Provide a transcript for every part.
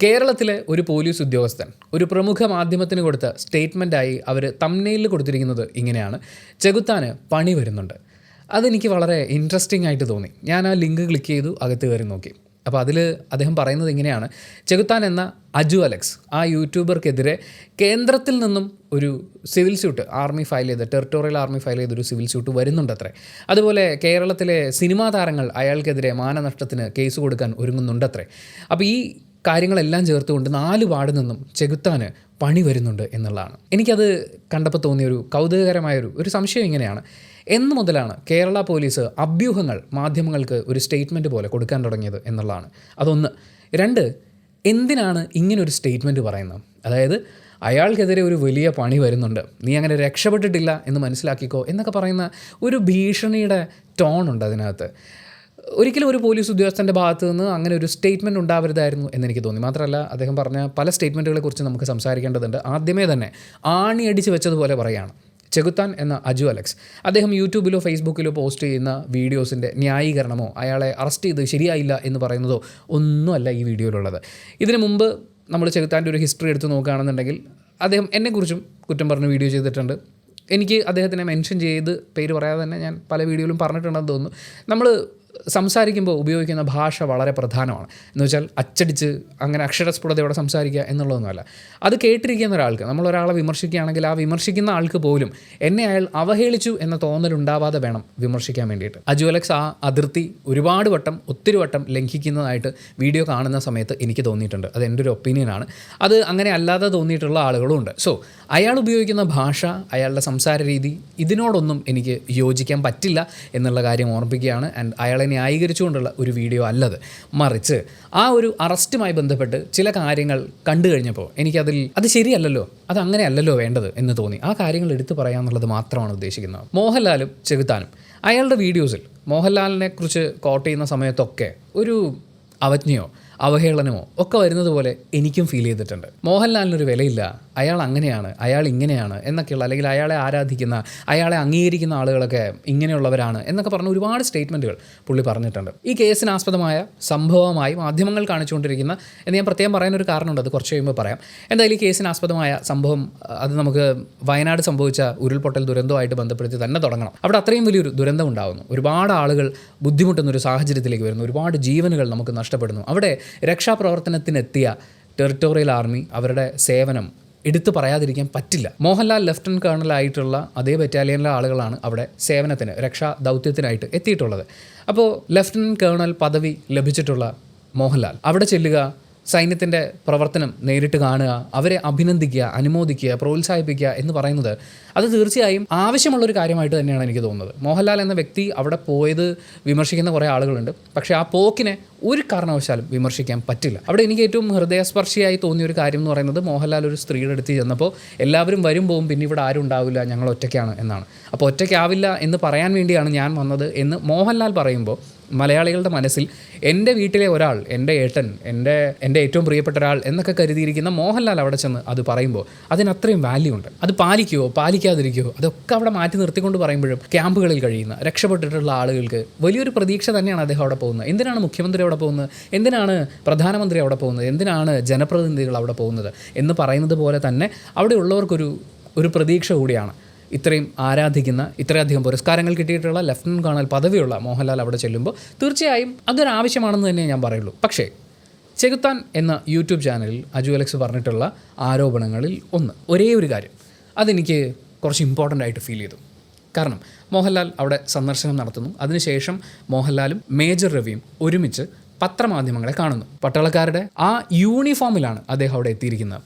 കേരളത്തിലെ ഒരു പോലീസ് ഉദ്യോഗസ്ഥൻ ഒരു പ്രമുഖ മാധ്യമത്തിന് കൊടുത്ത സ്റ്റേറ്റ്മെൻറ്റായി അവർ തംബ്നെയിലിൽ കൊടുത്തിരിക്കുന്നത് ഇങ്ങനെയാണ്: ചെകുത്താന് പണി വരുന്നുണ്ട്. അതെനിക്ക് വളരെ ഇൻട്രസ്റ്റിംഗ് ആയിട്ട് തോന്നി. ഞാൻ ആ ലിങ്ക് ക്ലിക്ക് ചെയ്തു, അകത്ത് കയറി നോക്കി. അപ്പോൾ അതിൽ അദ്ദേഹം പറയുന്നത് ഇങ്ങനെയാണ്: ചെകുത്താൻ എന്ന അജു അലക്സ്, ആ യൂട്യൂബർക്കെതിരെ കേന്ദ്രത്തിൽ നിന്നും ഒരു civil suit territorial army file ചെയ്തൊരു സിവിൽ സ്യൂട്ട് വരുന്നുണ്ടത്രേ. അതുപോലെ കേരളത്തിലെ സിനിമാ താരങ്ങൾ അയാൾക്കെതിരെ മാനനഷ്ടത്തിന് കേസ് കൊടുക്കാൻ ഒരുങ്ങുന്നുണ്ടത്രേ. അപ്പോൾ ഈ കാര്യങ്ങളെല്ലാം ചേർത്തുകൊണ്ട് 4 വാർഡിൽ നിന്നും ചെകുത്താന് പണി വരുന്നുണ്ട് എന്നുള്ളതാണ്. എനിക്കത് കണ്ടപ്പോൾ തോന്നിയൊരു കൗതുകകരമായൊരു സംശയം ഇങ്ങനെയാണ്: എന്ന് മുതലാണ് കേരള പോലീസ് അഭ്യൂഹങ്ങൾ മാധ്യമങ്ങൾക്ക് ഒരു സ്റ്റേറ്റ്മെൻറ്റ് പോലെ കൊടുക്കാൻ തുടങ്ങിയത് എന്നുള്ളതാണ്. അതൊന്ന്. 2, എന്തിനാണ് ഇങ്ങനൊരു സ്റ്റേറ്റ്മെൻറ്റ് പറയുന്നത്? അതായത് അയാൾക്കെതിരെ ഒരു വലിയ പണി വരുന്നുണ്ട്, നീ അങ്ങനെ രക്ഷപ്പെട്ടിട്ടില്ല എന്ന് മനസ്സിലാക്കിക്കോ എന്നൊക്കെ പറയുന്ന ഒരു ഭീഷണിയുടെ ടോണുണ്ട് അതിനകത്ത്. ഒരിക്കലും ഒരു പോലീസ് ഉദ്യോഗസ്ഥൻ്റെ ഭാഗത്ത് നിന്ന് അങ്ങനെ ഒരു സ്റ്റേറ്റ്മെൻറ്റ് ഉണ്ടാവരുതായിരുന്നു എന്നെനിക്ക് തോന്നി. മാത്രമല്ല, അദ്ദേഹം പറഞ്ഞ പല സ്റ്റേറ്റ്മെൻറ്റുകളെക്കുറിച്ച് നമുക്ക് സംസാരിക്കേണ്ടതുണ്ട്. ആദ്യമേ തന്നെ ആണിയടിച്ച് വെച്ചതുപോലെ പറയുകയാണ് ചെകുത്താൻ എന്ന അജു അലക്സ്. അദ്ദേഹം യൂട്യൂബിലോ ഫേസ്ബുക്കിലോ പോസ്റ്റ് ചെയ്യുന്ന വീഡിയോസിൻ്റെ ന്യായീകരണമോ അയാളെ അറസ്റ്റ് ചെയ്ത് ശരിയായില്ല എന്ന് പറയുന്നതോ ഒന്നുമല്ല ഈ വീഡിയോയിലുള്ളത്. ഇതിനു മുമ്പ് നമ്മൾ ചെകുത്താൻ്റെ ഒരു ഹിസ്റ്ററി എടുത്ത് നോക്കുകയാണെന്നുണ്ടെങ്കിൽ അദ്ദേഹം എന്നെക്കുറിച്ചും കുറ്റം പറഞ്ഞ് വീഡിയോ ചെയ്തിട്ടുണ്ട്. എനിക്ക് അദ്ദേഹത്തിനെ മെൻഷൻ ചെയ്ത് പേര് പറയാതെ തന്നെ ഞാൻ പല വീഡിയോയിലും പറഞ്ഞിട്ടുണ്ടെന്ന് തോന്നുന്നു. നമ്മൾ സംസാരിക്കുമ്പോൾ ഉപയോഗിക്കുന്ന ഭാഷ വളരെ പ്രധാനമാണ്. എന്ന് വെച്ചാൽ അച്ചടിച്ച് അങ്ങനെ അക്ഷരസ്ഫുടതയോടെ സംസാരിക്കുക എന്നുള്ളതൊന്നുമല്ല. അത് കേട്ടിരിക്കുന്ന ഒരാൾക്ക്, നമ്മളൊരാളെ വിമർശിക്കുകയാണെങ്കിൽ ആ വിമർശിക്കുന്ന ആൾക്ക് പോലും എന്നെ അയാൾ അവഹേളിച്ചു എന്ന തോന്നലുണ്ടാവാതെ വേണം വിമർശിക്കാൻ വേണ്ടിയിട്ട്. അജു അലക്സ് ആ അതിർത്തി ഒത്തിരി വട്ടം ലംഘിക്കുന്നതായിട്ട് വീഡിയോ കാണുന്ന സമയത്ത് എനിക്ക് തോന്നിയിട്ടുണ്ട്. അത് എൻ്റെ ഒരു ഒപ്പീനിയനാണ്. അത് അങ്ങനെ അല്ലാതെ തോന്നിയിട്ടുള്ള ആളുകളും ഉണ്ട്. സോ അയാൾ ഉപയോഗിക്കുന്ന ഭാഷ, അയാളുടെ സംസാര രീതി, ഇതിനോടൊന്നും എനിക്ക് യോജിക്കാൻ പറ്റില്ല എന്നുള്ള കാര്യം ഓർമ്മിപ്പിക്കുകയാണ്. ആൻഡ് അയാളെ ന്യായീകരിച്ചുകൊണ്ടുള്ള ഒരു വീഡിയോ അല്ലത്. മറിച്ച് ആ ഒരു അറസ്റ്റുമായി ബന്ധപ്പെട്ട് ചില കാര്യങ്ങൾ കണ്ടു കഴിഞ്ഞപ്പോൾ അത് ശരിയല്ലല്ലോ, അത് അങ്ങനെയല്ലല്ലോ വേണ്ടത് എന്ന് തോന്നി. ആ കാര്യങ്ങൾ എടുത്തു പറയാമെന്നുള്ളത് മാത്രമാണ് ഉദ്ദേശിക്കുന്നത്. മോഹൻലാലും ചെകുത്താനും അയാളുടെ വീഡിയോസിൽ മോഹൻലാലിനെ കുറിച്ച് കോട്ട് ചെയ്യുന്ന സമയത്തൊക്കെ ഒരു അവജ്ഞയോ അവഹേളനമോ ഒക്കെ വരുന്നത് പോലെ എനിക്കും ഫീൽ ചെയ്തിട്ടുണ്ട്. മോഹൻലാലിനൊരു വിലയില്ല, അയാൾ അങ്ങനെയാണ്, അയാൾ ഇങ്ങനെയാണ് എന്നൊക്കെയുള്ള, അല്ലെങ്കിൽ അയാളെ ആരാധിക്കുന്ന, അയാളെ അംഗീകരിക്കുന്ന ആളുകളൊക്കെ ഇങ്ങനെയുള്ളവരാണ് എന്നൊക്കെ പറഞ്ഞ ഒരുപാട് സ്റ്റേറ്റ്മെൻറ്റുകൾ പുള്ളി പറഞ്ഞിട്ടുണ്ട്. ഈ കേസിനാസ്പദമായ സംഭവമായി മാധ്യമങ്ങൾ കാണിച്ചുകൊണ്ടിരിക്കുന്ന എന്ന് ഞാൻ പ്രത്യേകം പറയാനൊരു കാരണമുണ്ട്, അത് കുറച്ച് കഴിയുമ്പോൾ പറയാം. എന്തായാലും ഈ കേസിനാസ്പദമായ സംഭവം അത് നമുക്ക് വയനാട് സംഭവിച്ച ഉരുൾപൊട്ടൽ ദുരന്തമായിട്ട് ബന്ധപ്പെടുത്തി തന്നെ തുടങ്ങണം. അവിടെ അത്രയും വലിയൊരു ദുരന്തം ഉണ്ടാകുന്നു, ഒരുപാട് ആളുകൾ ബുദ്ധിമുട്ടുന്നൊരു സാഹചര്യത്തിലേക്ക് വരുന്നു, ഒരുപാട് ജീവനുകൾ നമുക്ക് നഷ്ടപ്പെടുന്നു. അവിടെ രക്ഷാപ്രവർത്തനത്തിനെത്തിയ ടെറിട്ടോറിയൽ ആർമി അവരുടെ സേവനം എടുത്തു പറയാതിരിക്കാൻ പറ്റില്ല. മോഹൻലാൽ ലഫ്റ്റനന്റ് കേണലായിട്ടുള്ള അതേ ബറ്റാലിയനിലെ ആളുകളാണ് അവിടെ സേവനത്തിന്, രക്ഷാ ദൗത്യത്തിനായിട്ട് എത്തിയിട്ടുള്ളത്. അപ്പോൾ ലഫ്റ്റനന്റ് കേണൽ പദവി ലഭിച്ചിട്ടുള്ള മോഹൻലാൽ അവിടെ ചെല്ലുക, സൈന്യത്തിൻ്റെ പ്രവർത്തനം നേരിട്ട് കാണുക, അവരെ അഭിനന്ദിക്കുക, അനുമോദിക്കുക, പ്രോത്സാഹിപ്പിക്കുക എന്ന് പറയുന്നത് അത് തീർച്ചയായും ആവശ്യമുള്ളൊരു കാര്യമായിട്ട് തന്നെയാണ് എനിക്ക് തോന്നുന്നത്. മോഹൻലാൽ എന്ന വ്യക്തി അവിടെ പോയത് വിമർശിക്കുന്ന കുറേ ആളുകളുണ്ട്, പക്ഷേ ആ പോക്കിനെ ഒരു കാരണവശാലും വിമർശിക്കാൻ പറ്റില്ല. അവിടെ എനിക്ക് ഏറ്റവും ഹൃദയസ്പർശിയായി തോന്നിയൊരു കാര്യം എന്ന് പറയുന്നത്, മോഹൻലാൽ ഒരു സ്ത്രീയുടെ അടുത്ത് ചെന്നപ്പോൾ എല്ലാവരും വരും പോവും, പിന്നെ ഇവിടെ ആരും ഉണ്ടാവില്ല, ഞങ്ങൾ ഒറ്റയ്ക്കാണ് എന്നാണ്. അപ്പോൾ ഒറ്റയ്ക്കാവില്ല എന്ന് പറയാൻ വേണ്ടിയാണ് ഞാൻ വന്നത് എന്ന് മോഹൻലാൽ പറയുമ്പോൾ മലയാളികളുടെ മനസ്സിൽ എൻ്റെ വീട്ടിലെ ഒരാൾ, എൻ്റെ ഏട്ടൻ, എൻ്റെ ഏറ്റവും പ്രിയപ്പെട്ട ഒരാൾ എന്നൊക്കെ കരുതിയിരിക്കുന്ന മോഹൻലാൽ അവിടെ ചെന്ന് അത് പറയുമ്പോൾ അതിനത്രയും വാല്യൂ ഉണ്ട്. അത് പാലിക്കാതിരിക്കുമോ അതൊക്കെ അവിടെ മാറ്റി നിർത്തിക്കൊണ്ട് പറയുമ്പോഴും ക്യാമ്പുകളിൽ കഴിയുന്ന രക്ഷപ്പെട്ടിട്ടുള്ള ആളുകൾക്ക് വലിയൊരു പ്രതീക്ഷ തന്നെയാണ് അദ്ദേഹം അവിടെ പോകുന്നത്. എന്തിനാണ് മുഖ്യമന്ത്രി അവിടെ പോകുന്നത്, എന്തിനാണ് പ്രധാനമന്ത്രി അവിടെ പോകുന്നത്, എന്തിനാണ് ജനപ്രതിനിധികൾ അവിടെ പോകുന്നത് എന്ന് പറയുന്നത് പോലെ തന്നെ അവിടെ ഉള്ളവർക്കൊരു പ്രതീക്ഷ കൂടിയാണ്. ഇത്രയും ആരാധിക്കുന്ന, ഇത്രയധികം പുരസ്കാരങ്ങൾ കിട്ടിയിട്ടുള്ള ലഫ്റ്റനന്റ് കേണൽ പദവിയുള്ള മോഹൻലാൽ അവിടെ ചെല്ലുമ്പോൾ തീർച്ചയായും അതൊരാവശ്യമാണെന്ന് തന്നെ ഞാൻ പറയുള്ളൂ. പക്ഷേ ചെകുത്താൻ എന്ന യൂട്യൂബ് ചാനലിൽ അജു അലക്സ് പറഞ്ഞിട്ടുള്ള ആരോപണങ്ങളിൽ ഒരേ ഒരു കാര്യം അതെനിക്ക് കുറച്ച് ഇമ്പോർട്ടൻ്റ് ആയിട്ട് ഫീൽ ചെയ്തു. കാരണം മോഹൻലാൽ അവിടെ സന്ദർശനം നടത്തുന്നു, അതിനുശേഷം മോഹൻലാലും മേജർ രവിയും ഒരുമിച്ച് പത്രമാധ്യമങ്ങളെ കാണുന്നു. പട്ടാളക്കാരുടെ ആ യൂണിഫോമിലാണ് അദ്ദേഹം അവിടെ എത്തിയിരിക്കുന്നത്.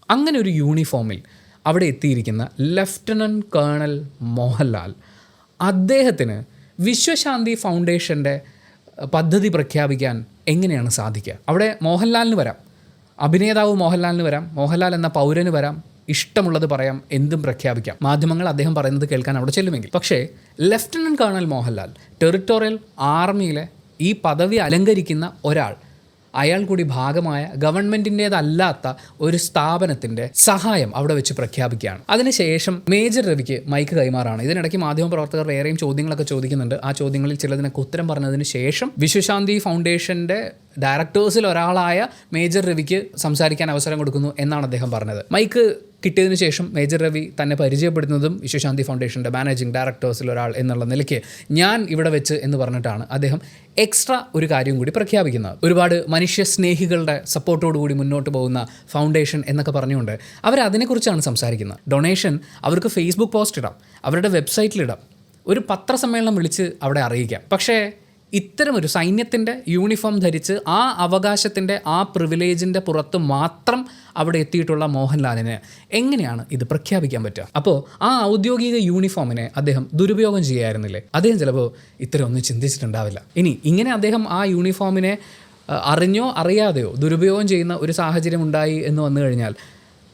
അങ്ങനെ ഒരു യൂണിഫോമിൽ അവിടെ എത്തിയിരിക്കുന്ന ലഫ്റ്റനന്റ് കേണൽ മോഹൻലാൽ, അദ്ദേഹത്തിന് വിശ്വശാന്തി ഫൗണ്ടേഷൻ്റെ പദ്ധതി പ്രഖ്യാപിക്കാൻ എങ്ങനെയാണ് സാധിക്കുക? അവിടെ മോഹൻലാലിന് വരാം, അഭിനേതാവ് മോഹൻലാലിന് വരാം, മോഹൻലാൽ എന്ന പൗരന് വരാം, ഇഷ്ടമുള്ളത് പറയാം, എന്തും പ്രഖ്യാപിക്കാം, മാധ്യമങ്ങൾ അദ്ദേഹം പറയുന്നത് കേൾക്കാൻ അവിടെ ചെല്ലുമെങ്കിൽ. പക്ഷേ ലഫ്റ്റനന്റ് കേണൽ മോഹൻലാൽ, ടെറിട്ടോറിയൽ ആർമിയിലെ ഈ പദവി അലങ്കരിക്കുന്ന ഒരാൾ, അയാൾ കൂടി ഭാഗമായ ഗവൺമെൻറ്റിൻ്റേതല്ലാത്ത ഒരു സ്ഥാപനത്തിൻ്റെ സഹായം അവിടെ വെച്ച് പ്രഖ്യാപിക്കുകയാണ്. അതിനുശേഷം മേജർ രവിക്ക് മൈക്ക് കൈമാറാണ്. ഇതിനിടയ്ക്ക് മാധ്യമപ്രവർത്തകർ വേറെയും ചോദ്യങ്ങളൊക്കെ ചോദിക്കുന്നുണ്ട്. ആ ചോദ്യങ്ങളിൽ ചിലതിനൊക്കെ ഉത്തരം പറഞ്ഞതിന് ശേഷം വിശ്വശാന്തി ഫൗണ്ടേഷൻ്റെ ഡയറക്ടേഴ്സിൽ ഒരാളായ മേജർ രവിക്ക് സംസാരിക്കാൻ അവസരം കൊടുക്കുന്നു എന്നാണ് അദ്ദേഹം പറഞ്ഞത്. മൈക്ക് കിട്ടിയതിനു ശേഷം മേജർ രവി തന്നെ പരിചയപ്പെടുന്നതും വിശ്വശാന്തി ഫൗണ്ടേഷൻ്റെ മാനേജിംഗ് ഡയറക്ടേഴ്സിൽ ഒരാൾ എന്നുള്ള നിലയ്ക്ക് ഞാൻ ഇവിടെ വെച്ച് എന്ന് പറഞ്ഞിട്ടാണ് അദ്ദേഹം എക്സ്ട്രാ ഒരു കാര്യം കൂടി പ്രഖ്യാപിക്കുന്നത്. ഒരുപാട് മനുഷ്യ സ്നേഹികളുടെ സപ്പോർട്ടോടുകൂടി മുന്നോട്ട് പോകുന്ന ഫൗണ്ടേഷൻ എന്നൊക്കെ പറഞ്ഞുകൊണ്ട് അവരതിനെക്കുറിച്ചാണ് സംസാരിക്കുന്നത്. ഡൊണേഷൻ അവർക്ക് ഫേസ്ബുക്ക് പോസ്റ്റ് ഇടാം, അവരുടെ വെബ്സൈറ്റിലിടാം, ഒരു പത്രസമ്മേളനം വിളിച്ച് അവിടെ അറിയിക്കാം. പക്ഷേ ഇത്തരമൊരു സൈന്യത്തിൻ്റെ യൂണിഫോം ധരിച്ച് ആ അവകാശത്തിൻ്റെ ആ പ്രിവിലേജിൻ്റെ പുറത്ത് മാത്രം അവിടെ എത്തിയിട്ടുള്ള മോഹൻലാലിന് എങ്ങനെയാണ് ഇത് പ്രഖ്യാപിക്കാൻ പറ്റുക? അപ്പോൾ ആ ഔദ്യോഗിക യൂണിഫോമിനെ അദ്ദേഹം ദുരുപയോഗം ചെയ്യുമായിരുന്നില്ലേ? അദ്ദേഹം ചിലപ്പോൾ ഇത്തരം ഒന്നും ചിന്തിച്ചിട്ടുണ്ടാവില്ല. ഇനി ഇങ്ങനെ അദ്ദേഹം ആ യൂണിഫോമിനെ അറിഞ്ഞോ അറിയാതെയോ ദുരുപയോഗം ചെയ്യുന്ന ഒരു സാഹചര്യം ഉണ്ടായി എന്ന് വന്നു കഴിഞ്ഞാൽ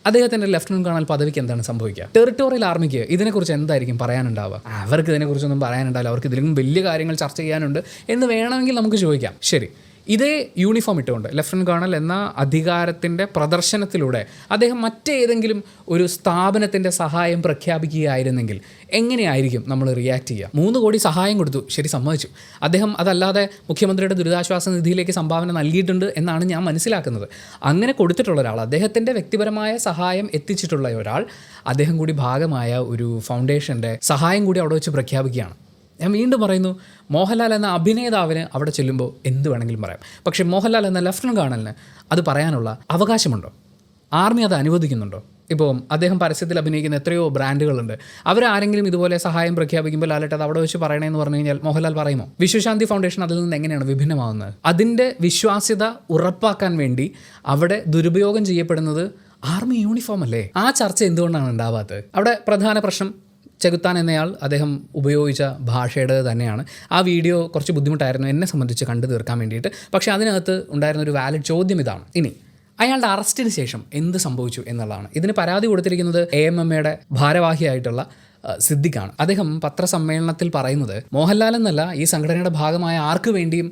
അദ്ദേഹത്തിൻ്റെ ലെഫ്റ്റനന്റ് കേണൽ പദവിക്ക് എന്താണ് സംഭവിക്കുക? ടെറിട്ടോറിയൽ ആർമിക്ക് ഇതിനെക്കുറിച്ച് എന്തായിരിക്കും പറയാനുണ്ടാവുക? അവർക്ക് ഇതിനെക്കുറിച്ചൊന്നും പറയാനുണ്ടാവില്ല, അവർക്ക് ഇതിലും വലിയ കാര്യങ്ങൾ ചർച്ച ചെയ്യാനുണ്ട് എന്ന് വേണമെങ്കിൽ നമുക്ക് ചോദിക്കാം. ശരി, ഇതേ യൂണിഫോം ഇട്ടുകൊണ്ട് ലെഫ്റ്റനന്റ് കേണൽ എന്ന അധികാരത്തിൻ്റെ പ്രദർശനത്തിലൂടെ അദ്ദേഹം മറ്റേതെങ്കിലും ഒരു സ്ഥാപനത്തിൻ്റെ സഹായം പ്രഖ്യാപിക്കുകയായിരുന്നെങ്കിൽ എങ്ങനെയായിരിക്കും നമ്മൾ റിയാക്ട് ചെയ്യുക? 3 കോടി സഹായം കൊടുത്തു, ശരി, സമ്മതിച്ചു. അദ്ദേഹം അതല്ലാതെ മുഖ്യമന്ത്രിയുടെ ദുരിതാശ്വാസ നിധിയിലേക്ക് സംഭാവന നൽകിയിട്ടുണ്ട് എന്നാണ് ഞാൻ മനസ്സിലാക്കുന്നത്. അങ്ങനെ കൊടുത്തിട്ടുള്ള ഒരാൾ, അദ്ദേഹത്തിൻ്റെ വ്യക്തിപരമായ സഹായം എത്തിച്ചിട്ടുള്ള ഒരാൾ, അദ്ദേഹം കൂടി ഭാഗമായ ഒരു ഫൗണ്ടേഷൻ്റെ സഹായം കൂടി അവിടെ വെച്ച് പ്രഖ്യാപിക്കുകയാണ്. ഞാൻ വീണ്ടും പറയുന്നു, മോഹൻലാൽ എന്ന അഭിനേതാവിന് അവിടെ ചെല്ലുമ്പോൾ എന്ത് വേണമെങ്കിലും പറയാം. പക്ഷേ മോഹൻലാൽ എന്ന ലെഫ്റ്റനന്റ് കേണലിന് അത് പറയാനുള്ള അവകാശമുണ്ടോ? ആർമി അത് അനുവദിക്കുന്നുണ്ടോ? ഇപ്പോൾ അദ്ദേഹം പരസ്യത്തിൽ അഭിനയിക്കുന്ന എത്രയോ ബ്രാൻഡുകളുണ്ട്. അവരാരെങ്കിലും ഇതുപോലെ സഹായം പ്രഖ്യാപിക്കുമ്പോൾ ലാലേട്ട് അത് അവിടെ വെച്ച് പറയണമെന്ന് പറഞ്ഞു കഴിഞ്ഞാൽ മോഹൻലാൽ പറയുമോ? വിശ്വശാന്തി ഫൗണ്ടേഷൻ അതിൽ നിന്ന് എങ്ങനെയാണ് വിഭിന്നമാകുന്നത്? അതിൻ്റെ വിശ്വാസ്യത ഉറപ്പാക്കാൻ വേണ്ടി അവിടെ ദുരുപയോഗം ചെയ്യപ്പെടുന്നത് ആർമി യൂണിഫോം അല്ലേ? ആ ചർച്ച എന്തുകൊണ്ടാണ് ഉണ്ടാവാത്തത്? അവിടെ പ്രധാന പ്രശ്നം ചെകുത്താൻ എന്നയാൾ അദ്ദേഹം ഉപയോഗിച്ച ഭാഷയുടെ തന്നെയാണ്. ആ വീഡിയോ കുറച്ച് ബുദ്ധിമുട്ടായിരുന്നു എന്നെ സംബന്ധിച്ച് കണ്ടു തീർക്കാൻ വേണ്ടിയിട്ട്. പക്ഷേ അതിനകത്ത് ഉണ്ടായിരുന്ന ഒരു വാലിഡ് ചോദ്യം ഇതാണ്. ഇനി അയാളുടെ അറസ്റ്റിന് ശേഷം എന്ത് സംഭവിച്ചു എന്നുള്ളതാണ്. ഇതിന് പരാതി കൊടുത്തിരിക്കുന്നത് AMMയുടെ ഭാരവാഹിയായിട്ടുള്ള സിദ്ദിഖാണ്. അദ്ദേഹം പത്രസമ്മേളനത്തിൽ പറയുന്നത് മോഹൻലാൽ എന്നല്ല, ഈ സംഘടനയുടെ ഭാഗമായ ആർക്ക് വേണ്ടിയും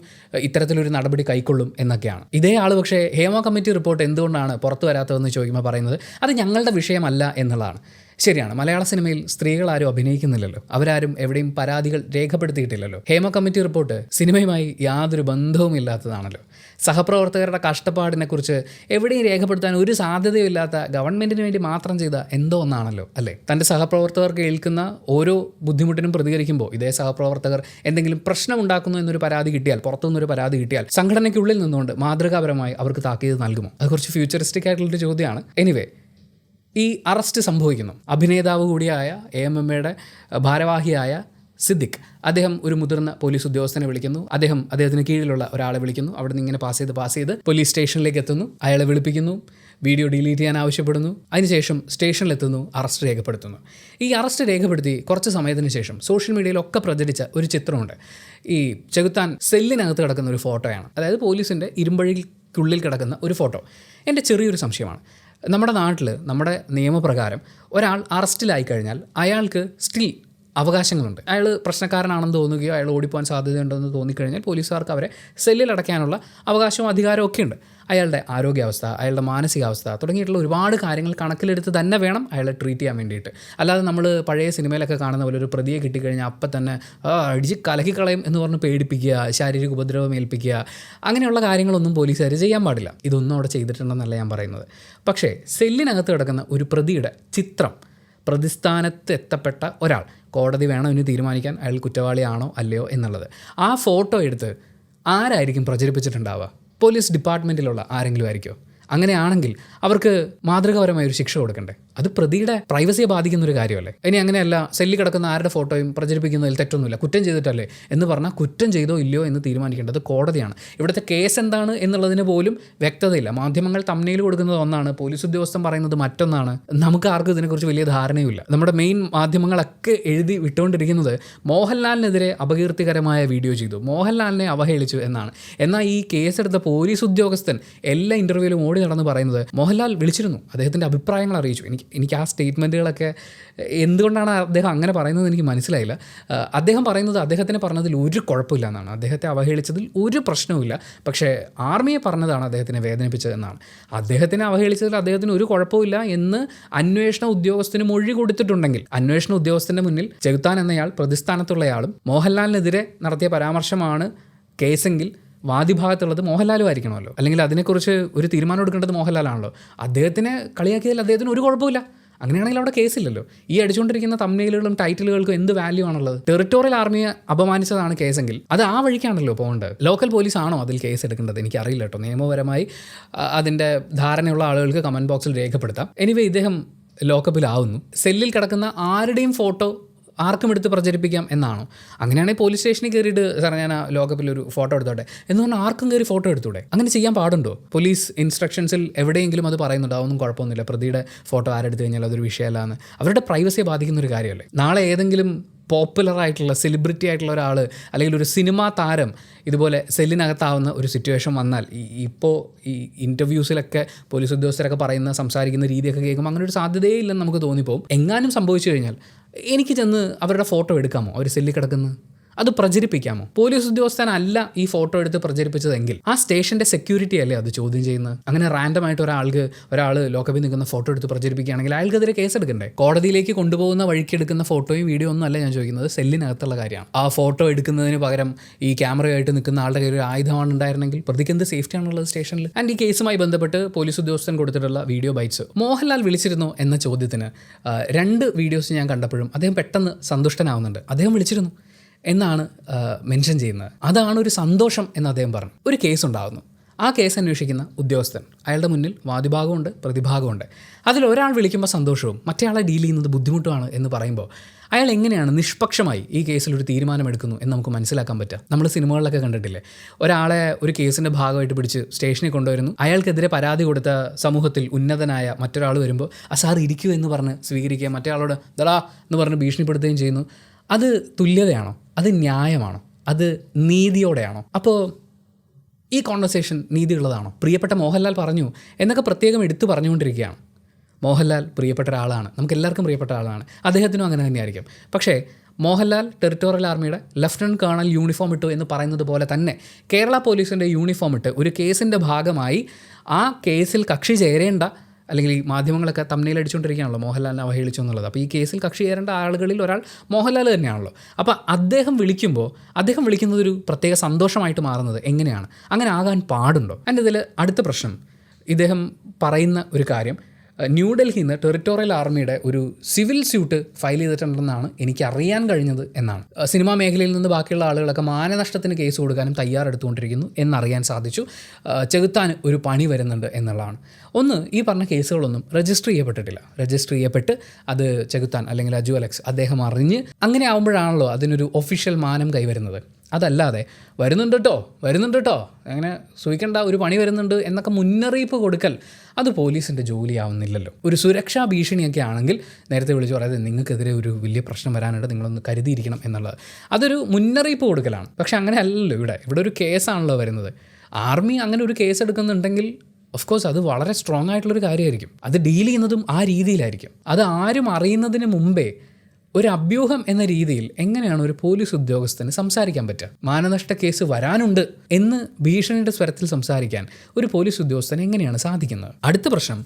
ഇത്തരത്തിലൊരു നടപടി കൈക്കൊള്ളും എന്നൊക്കെയാണ്. ഇതേ ആൾ പക്ഷേ ഹേമ കമ്മിറ്റി റിപ്പോർട്ട് എന്തുകൊണ്ടാണ് പുറത്തു വരാത്തതെന്ന് ചോദിക്കുമ്പോൾ പറയുന്നത് അത് ഞങ്ങളുടെ വിഷയമല്ല എന്നുള്ളതാണ്. ശരിയാണ്, മലയാള സിനിമയിൽ സ്ത്രീകളാരും അഭിനയിക്കുന്നില്ലല്ലോ, അവരാരും എവിടെയും പരാതികൾ രേഖപ്പെടുത്തിയിട്ടില്ലല്ലോ. ഹേമ കമ്മിറ്റി റിപ്പോർട്ട് സിനിമയുമായി യാതൊരു ബന്ധവും ഇല്ലാത്തതാണല്ലോ. സഹപ്രവർത്തകരുടെ കഷ്ടപ്പാടിനെക്കുറിച്ച് എവിടെയും രേഖപ്പെടുത്താൻ ഒരു സാധ്യതയില്ലാത്ത ഗവൺമെൻറ്റിന് വേണ്ടി മാത്രം ചെയ്ത എന്തോ ഒന്നാണല്ലോ അല്ലേ? തൻ്റെ സഹപ്രവർത്തകർക്ക് ഏൽക്കുന്ന ഓരോ ബുദ്ധിമുട്ടിനും പ്രതികരിക്കുമ്പോൾ ഇതേ സഹപ്രവർത്തകർ എന്തെങ്കിലും പ്രശ്നമുണ്ടാക്കുന്നു എന്നൊരു പരാതി കിട്ടിയാൽ, പുറത്തുനിന്നൊരു പരാതി കിട്ടിയാൽ സംഘടനയ്ക്കുള്ളിൽ നിന്നുകൊണ്ട് മാതൃകാപരമായി അവർക്ക് താക്കീത് നൽകുമോ? അത് കുറച്ച് ഫ്യൂച്ചറിസ്റ്റിക് ആയിട്ടുള്ളൊരു ചോദ്യമാണ്. എനിവേ, ഈ അറസ്റ്റ് സംഭവിക്കുന്നു. അഭിനേതാവ് കൂടിയായ AMMയുടെ ഭാരവാഹിയായ സിദ്ദിഖ്, അദ്ദേഹം ഒരു മുതിർന്ന പോലീസ് ഉദ്യോഗസ്ഥനെ വിളിക്കുന്നു. അദ്ദേഹത്തിന് കീഴിലുള്ള ഒരാളെ വിളിക്കുന്നു. അവിടെ നിന്ന് ഇങ്ങനെ പാസ് ചെയ്ത് പോലീസ് സ്റ്റേഷനിലേക്ക് എത്തുന്നു. അയാളെ വിളിപ്പിക്കുന്നു, വീഡിയോ ഡിലീറ്റ് ചെയ്യാൻ ആവശ്യപ്പെടുന്നു. അതിനുശേഷം സ്റ്റേഷനിലെത്തുന്നു, അറസ്റ്റ് രേഖപ്പെടുത്തുന്നു. ഈ അറസ്റ്റ് രേഖപ്പെടുത്തി കുറച്ച് സമയത്തിന് ശേഷം സോഷ്യൽ മീഡിയയിലൊക്കെ പ്രചരിച്ച ഒരു ചിത്രമുണ്ട്. ഈ ചെകുത്താൻ സെല്ലിനകത്ത് കിടക്കുന്ന ഒരു ഫോട്ടോയാണ്. അതായത് പോലീസിൻ്റെ ഇരുമ്പഴിക്കുള്ളിൽ കിടക്കുന്ന ഒരു ഫോട്ടോ. എൻ്റെ ചെറിയൊരു സംശയമാണ്, നമ്മുടെ നാട്ടിൽ നമ്മുടെ നിയമപ്രകാരം ഒരാൾ അറസ്റ്റിലായി കഴിഞ്ഞാൽ അയാൾക്ക് സ്റ്റിൽ അവകാശങ്ങളുണ്ട്. അയാൾ പ്രശ്നക്കാരനാണെന്ന് തോന്നുകയോ അയാൾ ഓടിപ്പോകാൻ സാധ്യതയുണ്ടെന്ന് തോന്നിക്കഴിഞ്ഞാൽ പോലീസുകാർക്ക് അവരെ സെല്ലിൽ അടയ്ക്കാനുള്ള അവകാശവും അധികാരവും ഒക്കെ ഉണ്ട്. അയാളുടെ ആരോഗ്യാവസ്ഥ, അയാളുടെ മാനസികാവസ്ഥ തുടങ്ങിയിട്ടുള്ള ഒരുപാട് കാര്യങ്ങൾ കണക്കിലെടുത്ത് തന്നെ വേണം അയാളെ ട്രീറ്റ് ചെയ്യാൻ വേണ്ടിയിട്ട്. അല്ലാതെ നമ്മൾ പഴയ സിനിമയിലൊക്കെ കാണുന്ന പോലെ ഒരു പ്രതിയെ കിട്ടിക്കഴിഞ്ഞാൽ അപ്പം തന്നെ അടിച്ച് കലക്കിക്കളയും എന്ന് പറഞ്ഞ് പേടിപ്പിക്കുക, ശാരീരിക ഉപദ്രവം ഏൽപ്പിക്കുക, അങ്ങനെയുള്ള കാര്യങ്ങളൊന്നും പോലീസുകാർ ചെയ്യാൻ പാടില്ല. ഇതൊന്നും അവിടെ ചെയ്തിട്ടുണ്ടെന്നല്ല ഞാൻ പറയുന്നത്. പക്ഷേ സെല്ലിനകത്ത് കിടക്കുന്ന ഒരു പ്രതിയുടെ ചിത്രം, പ്രതിസ്ഥാനത്ത് എത്തപ്പെട്ട ഒരാൾ, കോടതി വേണം ഇനി തീരുമാനിക്കാൻ അയാൾ കുറ്റവാളിയാണോ അല്ലയോ എന്നുള്ളത്. ആ ഫോട്ടോ എടുത്ത് ആരായിരിക്കും പ്രചരിപ്പിച്ചിട്ടുണ്ടാവുക? പോലീസ് ഡിപ്പാർട്ട്മെൻറ്റിലുള്ള ആരെങ്കിലും ആയിരിക്കുമോ? അങ്ങനെയാണെങ്കിൽ അവർക്ക് മാതൃകാപരമായ ഒരു ശിക്ഷ കൊടുക്കണ്ടേ? അത് പ്രതിയുടെ പ്രൈവസിയെ ബാധിക്കുന്നൊരു കാര്യമല്ലേ? ഇനി അങ്ങനെയല്ല, സെല്ലിൽ കിടക്കുന്ന ആരുടെ ഫോട്ടോയും പ്രചരിപ്പിക്കുന്നതിൽ തെറ്റൊന്നുമില്ല, കുറ്റം ചെയ്തിട്ടല്ലേ എന്ന് പറഞ്ഞാൽ കുറ്റം ചെയ്തോ ഇല്ലയോ എന്ന് തീരുമാനിക്കേണ്ടത് കോടതിയാണ്. ഇവിടുത്തെ കേസ് എന്താണ് എന്നുള്ളതിന് പോലും വ്യക്തതയില്ല. മാധ്യമങ്ങൾ തംബ്നെയിൽ കൊടുക്കുന്നത് ഒന്നാണ്, പോലീസ് ഉദ്യോഗസ്ഥൻ പറയുന്നത് മറ്റൊന്നാണ്. നമുക്ക് ആർക്കും ഇതിനെക്കുറിച്ച് വലിയ ധാരണയുമില്ല. നമ്മുടെ മെയിൻ മാധ്യമങ്ങളൊക്കെ എഴുതി വിട്ടുകൊണ്ടിരിക്കുന്നത് മോഹൻലാലിനെതിരെ അപകീർത്തികരമായ വീഡിയോ ചെയ്തു, മോഹൻലാലിനെ അവഹേളിച്ചു എന്നാണ്. എന്നാൽ ഈ കേസെടുത്ത പോലീസ് ഉദ്യോഗസ്ഥൻ എല്ലാ ഇൻ്റർവ്യൂവിലും ഓടി നടന്ന് പറയുന്നത് മോഹൻലാൽ വിളിച്ചിരുന്നു, അദ്ദേഹത്തിൻ്റെ അഭിപ്രായങ്ങൾ അറിയിച്ചു. എനിക്ക് ആ സ്റ്റേറ്റ്മെൻറ്റുകളൊക്കെ എന്തുകൊണ്ടാണ് അദ്ദേഹം അങ്ങനെ പറയുന്നത് എനിക്ക് മനസ്സിലായില്ല. അദ്ദേഹം പറയുന്നത് അദ്ദേഹത്തിന് പറഞ്ഞതിൽ ഒരു കുഴപ്പമില്ല എന്നാണ്, അദ്ദേഹത്തെ അവഹേളിച്ചതിൽ ഒരു പ്രശ്നവുമില്ല. പക്ഷേ ആർമിയെ പറഞ്ഞതാണ് അദ്ദേഹത്തിനെ വേദനിപ്പിച്ചതെന്നാണ്. അദ്ദേഹത്തിനെ അവഹേളിച്ചതിൽ അദ്ദേഹത്തിന് ഒരു കുഴപ്പമില്ല എന്ന് അന്വേഷണ ഉദ്യോഗസ്ഥന് മൊഴി കൊടുത്തിട്ടുണ്ടെങ്കിൽ, അന്വേഷണ ഉദ്യോഗസ്ഥൻ്റെ മുന്നിൽ ചെകുത്താൻ എന്നയാൾ പ്രതിസ്ഥാനത്തുള്ളയാളും മോഹൻലാലിനെതിരെ നടത്തിയ പരാമർശമാണ് കേസെങ്കിൽ വാദിഭാഗത്തുള്ളത് മോഹൻലാലും ആയിരിക്കണമല്ലോ, അല്ലെങ്കിൽ അതിനെക്കുറിച്ച് ഒരു തീരുമാനം എടുക്കേണ്ടത് മോഹൻലാലാണല്ലോ. അദ്ദേഹത്തിനെ കളിയാക്കിയതിൽ അദ്ദേഹത്തിന് ഒരു കുഴപ്പമില്ല. അങ്ങനെയാണെങ്കിൽ അവിടെ കേസില്ലല്ലോ. ഈ അടിച്ചുകൊണ്ടിരിക്കുന്ന തംബ്നെയിലുകളും ടൈറ്റിലുകൾക്കും എന്ത് വാല്യൂ ആണുള്ളത്? ടെറിട്ടോറിയൽ ആർമിയെ അപമാനിച്ചതാണ് കേസെങ്കിൽ അത് ആ വഴിക്കാണല്ലോ പോകേണ്ടത്. ലോക്കൽ പോലീസ് ആണോ അതിൽ കേസ് എടുക്കേണ്ടത്? എനിക്കറിയില്ല കേട്ടോ. നിയമപരമായി അതിൻ്റെ ധാരണയുള്ള ആളുകൾക്ക് കമൻറ്റ് ബോക്സിൽ രേഖപ്പെടുത്താം. എനിവേ, ഇദ്ദേഹം ലോക്കപ്പിലാവുന്നു. സെല്ലിൽ കിടക്കുന്ന ആരുടെയും ഫോട്ടോ ആർക്കും എടുത്ത് പ്രചരിപ്പിക്കാം എന്നാണോ? അങ്ങനെയാണെങ്കിൽ പോലീസ് സ്റ്റേഷനിൽ കയറിയിട്ട് സാർ ഞാൻ ആ ലോകപ്പിലൊരു ഫോട്ടോ എടുത്തോട്ടെ എന്ന് പറഞ്ഞാൽ ആർക്കും കയറി ഫോട്ടോ എടുത്തൂടെ? അങ്ങനെ ചെയ്യാൻ പാടുണ്ടോ? പോലീസ് ഇൻസ്ട്രക്ഷൻസിൽ എവിടെയെങ്കിലും അത് പറയുന്നുണ്ടോ? അതൊന്നും കുഴപ്പമൊന്നുമില്ല, പ്രതിയുടെ ഫോട്ടോ ആരെടുത്ത് കഴിഞ്ഞാൽ അതൊരു വിഷയമല്ലാന്ന്. അവരുടെ പ്രൈവസിയെ ബാധിക്കുന്ന ഒരു കാര്യമല്ലേ? നാളെ ഏതെങ്കിലും പോപ്പുലറായിട്ടുള്ള സെലിബ്രിറ്റി ആയിട്ടുള്ള ഒരാൾ അല്ലെങ്കിൽ ഒരു സിനിമാ താരം ഇതുപോലെ സെല്ലിനകത്താവുന്ന ഒരു സിറ്റുവേഷൻ വന്നാൽ, ഇപ്പോൾ ഈ ഇൻ്റർവ്യൂസിലൊക്കെ പോലീസ് ഉദ്യോഗസ്ഥരൊക്കെ സംസാരിക്കുന്ന രീതിയൊക്കെ കേൾക്കുമ്പോൾ അങ്ങനെ ഒരു സാധ്യതയേ ഇല്ലെന്ന് നമുക്ക് തോന്നിപ്പോവും. എങ്ങാനും സംഭവിച്ചു കഴിഞ്ഞാൽ എനിക്ക് ചെന്ന് അവരുടെ ഫോട്ടോ എടുക്കാമോ? അവർ സെല്ലിൽ കിടക്കുന്നത് അത് പ്രചരിപ്പിക്കാമോ? പോലീസ് ഉദ്യോഗസ്ഥനല്ല ഈ ഫോട്ടോ എടുത്ത് പ്രചരിപ്പിച്ചതെങ്കിൽ ആ സ്റ്റേഷൻ്റെ സെക്യൂരിറ്റി അല്ലേ അത് ചോദ്യം ചെയ്യുന്നത്? അങ്ങനെ റാൻഡമായിട്ട് ഒരാൾ ലോക്കപ്പിൽ നിൽക്കുന്ന ഫോട്ടോ എടുത്ത് പ്രചരിപ്പിക്കുകയാണെങ്കിൽ അയാൾക്കെതിരെ കേസെടുക്കണ്ടേ? കോടതിയിലേക്ക് കൊണ്ടുപോകുന്ന വഴിക്ക് എടുക്കുന്ന ഫോട്ടോയും വീഡിയോ ഒന്നും അല്ല ഞാൻ ചോദിക്കുന്നത്, സെല്ലിനകത്തുള്ള കാര്യമാണ്. ആ ഫോട്ടോ എടുക്കുന്നതിന് പകരം ഈ ക്യാമറയായിട്ട് നിൽക്കുന്ന ആളുടെ കയ്യിൽ ഒരു ആയുധമാണ് ഉണ്ടായിരുന്നെങ്കിൽ പ്രതിക്ക് എന്ത് സേഫ്റ്റി ആണുള്ളത് സ്റ്റേഷനിൽ? ആൻഡ് ഈ കേസുമായി ബന്ധപ്പെട്ട് പോലീസ് ഉദ്യോഗസ്ഥൻ കൊടുത്തിട്ടുള്ള വീഡിയോ ബൈറ്റ്സ് മോഹൻലാൽ വിളിച്ചിരുന്നു എന്ന ചോദ്യത്തിന് 2 വീഡിയോസ് ഞാൻ കണ്ടപ്പോഴും അദ്ദേഹം പെട്ടെന്ന് സന്തുഷ്ടനാവുന്നുണ്ട്. അദ്ദേഹം വിളിച്ചിരുന്നു എന്നാണ് മെൻഷൻ ചെയ്യുന്നത്. അതാണ് ഒരു സന്തോഷം എന്ന് അദ്ദേഹം പറഞ്ഞു. ഒരു കേസ് ഉണ്ടാകുന്നു. ആ കേസ് അന്വേഷിക്കുന്ന ഉദ്യോഗസ്ഥൻ, അയാളുടെ മുന്നിൽ വാദിഭാഗമുണ്ട്, പ്രതിഭാഗമുണ്ട്. അതിലൊരാൾ വിളിക്കുമ്പോൾ സന്തോഷവും മറ്റേയാളെ ഡീൽ ചെയ്യുന്നത് ബുദ്ധിമുട്ടുമാണ് എന്ന് പറയുമ്പോൾ അയാൾ എങ്ങനെയാണ് നിഷ്പക്ഷമായി ഈ കേസിലൊരു തീരുമാനമെടുക്കുന്നു എന്ന് നമുക്ക് മനസ്സിലാക്കാൻ പറ്റുക? നമ്മൾ സിനിമകളിലൊക്കെ കണ്ടിട്ടില്ലേ, ഒരാളെ ഒരു കേസിൻ്റെ ഭാഗമായിട്ട് പിടിച്ച് സ്റ്റേഷനിൽ കൊണ്ടുവരുന്നു, അയാൾക്കെതിരെ പരാതി കൊടുത്ത സമൂഹത്തിൽ ഉന്നതനായ മറ്റൊരാൾ വരുമ്പോൾ ആ സാർ ഇരിക്കൂ എന്ന് പറഞ്ഞ് സ്വീകരിക്കുക, മറ്റേ ആളോട് ദടാ എന്ന് പറഞ്ഞ് ഭീഷണിപ്പെടുത്തുകയും ചെയ്യുന്നു. അത് തുല്യതയാണോ? അത് ന്യായമാണോ? അത് നീതിയോടെയാണോ? അപ്പോൾ ഈ കോൺവെർസേഷൻ നീതിയുള്ളതാണോ? പ്രിയപ്പെട്ട മോഹൻലാൽ പറഞ്ഞു എന്നൊക്കെ പ്രത്യേകം എടുത്തു പറഞ്ഞുകൊണ്ടിരിക്കുകയാണ്. മോഹൻലാൽ പ്രിയപ്പെട്ട ഒരാളാണ്, നമുക്ക് എല്ലാവർക്കും പ്രിയപ്പെട്ട ആളാണ്, അദ്ദേഹത്തിനും അങ്ങനെ തന്നെയായിരിക്കും. പക്ഷേ മോഹൻലാൽ ടെറിട്ടോറിയൽ ആർമിയുടെ ലഫ്റ്റനൻറ്റ് കേണൽ യൂണിഫോം ഇട്ടു എന്ന് പറയുന്നത് പോലെ തന്നെ കേരള പോലീസിൻ്റെ യൂണിഫോം ഇട്ട് ഒരു കേസിൻ്റെ ഭാഗമായി ആ കേസിൽ കക്ഷി ചേരേണ്ട, അല്ലെങ്കിൽ ഈ മാധ്യമങ്ങളൊക്കെ തംബ്നെയിൽ അടിച്ചുകൊണ്ടിരിക്കുകയാണല്ലോ മോഹൻലാലിനെ അവഹേളിച്ചു എന്നുള്ളത്. അപ്പോൾ ഈ കേസിൽ കക്ഷി ചേരേണ്ട ആളുകളിൽ ഒരാൾ മോഹൻലാൽ തന്നെയാണല്ലോ. അപ്പോൾ അദ്ദേഹം വിളിക്കുന്നത് ഒരു പ്രത്യേക സന്തോഷമായിട്ട് മാറുന്നത് എങ്ങനെയാണ്? അങ്ങനെ ആകാൻ പാടുണ്ടോ? അതിൻ്റെ ഇതിൽ അടുത്ത പ്രശ്നം, ഇദ്ദേഹം പറയുന്ന ഒരു കാര്യം, ന്യൂഡൽഹിയിൽ നിന്ന് ടെറിട്ടോറിയൽ ആർമിയുടെ ഒരു സിവിൽ സ്യൂട്ട് ഫയൽ ചെയ്തിട്ടുണ്ടെന്നാണ് എനിക്ക് അറിയാൻ കഴിഞ്ഞത് എന്നാണ്. സിനിമാ മേഖലയിൽ നിന്ന് ബാക്കിയുള്ള ആളുകളൊക്കെ മാനനഷ്ടത്തിന് കേസ് കൊടുക്കാനും തയ്യാറെടുത്തുകൊണ്ടിരിക്കുന്നു എന്നറിയാൻ സാധിച്ചു. ചെകുത്താൻ ഒരു പണി വരുന്നുണ്ട് എന്നുള്ളതാണ്. ഒന്ന്, ഈ പറഞ്ഞ കേസുകളൊന്നും രജിസ്റ്റർ ചെയ്യപ്പെട്ടിട്ടില്ല. രജിസ്റ്റർ ചെയ്യപ്പെട്ട് അത് ചെകുത്താൻ അല്ലെങ്കിൽ അജു അലക്സ് അദ്ദേഹം അറിഞ്ഞ് അങ്ങനെ ആകുമ്പോഴാണല്ലോ അതിനൊരു ഒഫീഷ്യൽ മാനം കൈവരുന്നത്. അതല്ലാതെ വരുന്നുണ്ട് കേട്ടോ അങ്ങനെ സൂക്ഷിക്കേണ്ട, ഒരു പണി വരുന്നുണ്ട് എന്നൊക്കെ മുന്നറിയിപ്പ് കൊടുക്കൽ അത് പോലീസിൻ്റെ ജോലിയാവുന്നില്ലല്ലോ. ഒരു സുരക്ഷാ ഭീഷണിയൊക്കെ ആണെങ്കിൽ നേരത്തെ വിളിച്ച് പറയാതെ നിങ്ങൾക്കെതിരെ ഒരു വലിയ പ്രശ്നം വരാനായിട്ട് നിങ്ങളൊന്ന് കരുതിയിരിക്കണം എന്നുള്ളത് അതൊരു മുന്നറിയിപ്പ് കൊടുക്കലാണ്. പക്ഷെ അങ്ങനെ അല്ലല്ലോ ഇവിടെ ഒരു കേസാണല്ലോ വരുന്നത്. ആർമി അങ്ങനെ ഒരു കേസ് എടുക്കുന്നുണ്ടെങ്കിൽ ഓഫ് കോഴ്സ് അത് വളരെ സ്ട്രോങ് ആയിട്ടുള്ളൊരു കാര്യമായിരിക്കും. അത് ഡീൽ ചെയ്യുന്നതും ആ രീതിയിലായിരിക്കും. അത് ആരും അറിയുന്നതിന് മുമ്പേ ഒരു അഭ്യൂഹം എന്ന രീതിയിൽ എങ്ങനെയാണ് ഒരു പോലീസ് ഉദ്യോഗസ്ഥന് സംസാരിക്കാൻ പറ്റുക? മാനനഷ്ട കേസ് വരാനുണ്ട് എന്ന് ഭീഷണിയുടെ സ്വരത്തിൽ സംസാരിക്കാൻ ഒരു പോലീസ് ഉദ്യോഗസ്ഥന് എങ്ങനെയാണ് സാധിക്കുന്നത്? അടുത്ത പ്രശ്നം,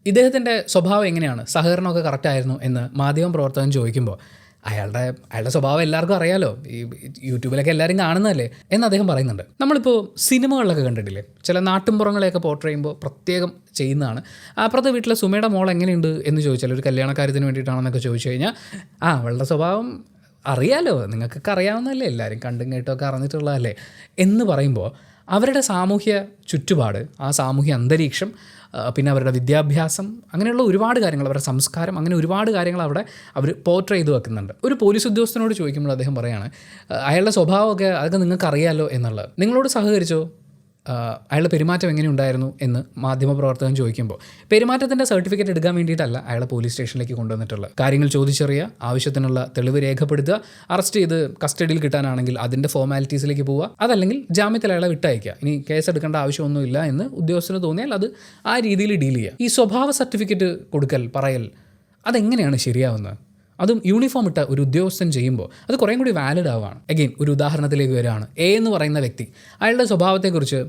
ഇദ്ദേഹത്തിൻ്റെ സ്വഭാവം എങ്ങനെയാണ്? സഹകരണമൊക്കെ കറക്റ്റായിരുന്നു എന്ന് മാധ്യമ പ്രവർത്തകൻ ചോദിക്കുമ്പോൾ അയാളുടെ സ്വഭാവം എല്ലാവർക്കും അറിയാലോ, ഈ യൂട്യൂബിലൊക്കെ എല്ലാവരും കാണുന്നതല്ലേ എന്ന് അദ്ദേഹം പറയുന്നുണ്ട്. നമ്മളിപ്പോൾ സിനിമകളിലൊക്കെ കണ്ടിട്ടില്ലേ, ചില നാട്ടിൻപുറങ്ങളെയൊക്കെ പോർട്രേ ചെയ്യുമ്പോൾ പ്രത്യേകം ചെയ്യുന്നതാണ്. അപ്പുറത്തെ വീട്ടിലെ സുമയുടെ മോൾ എങ്ങനെയുണ്ട് എന്ന് ചോദിച്ചാൽ, ഒരു കല്യാണക്കാര്യത്തിന് വേണ്ടിയിട്ടാണെന്നൊക്കെ ചോദിച്ചു കഴിഞ്ഞാൽ അവളുടെ സ്വഭാവം അറിയാലോ, നിങ്ങൾക്കൊക്കെ അറിയാവുന്നതല്ലേ, എല്ലാവരും കണ്ടും കേട്ടൊക്കെ അറിഞ്ഞിട്ടുള്ളതല്ലേ എന്ന് പറയുമ്പോൾ അവരുടെ സാമൂഹ്യ ചുറ്റുപാട്, ആ സാമൂഹ്യ അന്തരീക്ഷം, പിന്നെ അവരുടെ വിദ്യാഭ്യാസം, അങ്ങനെയുള്ള ഒരുപാട് കാര്യങ്ങൾ, അവരുടെ സംസ്കാരം, അങ്ങനെ ഒരുപാട് കാര്യങ്ങൾ അവിടെ അവർ പോർട്രേ ചെയ്ത് വെക്കുന്നുണ്ട്. ഒരു പോലീസ് ഉദ്യോഗസ്ഥനോട് ചോദിക്കുമ്പോൾ അദ്ദേഹം പറയാണ് അയാളുടെ സ്വഭാവമൊക്കെ അതൊക്കെ നിങ്ങൾക്ക് അറിയാമല്ലോ എന്നുള്ളത്. നിങ്ങളോട് സഹകരിച്ചോ? അയാളുടെ പെരുമാറ്റം എങ്ങനെ ഉണ്ടായിരുന്നു എന്ന് മാധ്യമപ്രവർത്തകൻ ചോദിക്കുമ്പോൾ പെരുമാറ്റത്തിൻ്റെ സർട്ടിഫിക്കറ്റ് എടുക്കാൻ വേണ്ടിയിട്ടല്ല അയാളെ പോലീസ് സ്റ്റേഷനിലേക്ക് കൊണ്ടുവന്നിട്ടുള്ളത്. കാര്യങ്ങൾ ചോദിച്ചറിയുക, ആവശ്യത്തിനുള്ള തെളിവ് രേഖപ്പെടുത്തുക, അറസ്റ്റ് ചെയ്ത് കസ്റ്റഡിയിൽ കിട്ടാനാണെങ്കിൽ അതിൻ്റെ ഫോർമാലിറ്റീസിലേക്ക് പോവുക, അതല്ലെങ്കിൽ ജാമ്യത്തിൽ അയാളെ വിട്ടയക്കുക. ഇനി കേസ് എടുക്കേണ്ട ആവശ്യമൊന്നുമില്ല എന്ന് ഉദ്യോഗസ്ഥന് തോന്നിയാൽ അത് ആ രീതിയിൽ ഡീൽ ചെയ്യുക. ഈ സ്വഭാവ സർട്ടിഫിക്കറ്റ് കൊടുക്കൽ, പറയൽ, അതെങ്ങനെയാണ് ശരിയാവുന്നത്? അതും യൂണിഫോം ഇട്ട ഒരു ഉദ്യോഗസ്ഥൻ ചെയ്യുമ്പോൾ അത് കുറേ കൂടി വാലിഡ് ആവുകയാണ്. അഗെയിൻ ഒരു ഉദാഹരണത്തിലേക്ക് വരികയാണ്. എ എന്ന് പറയുന്ന വ്യക്തി, അയാളുടെ സ്വഭാവത്തെക്കുറിച്ച്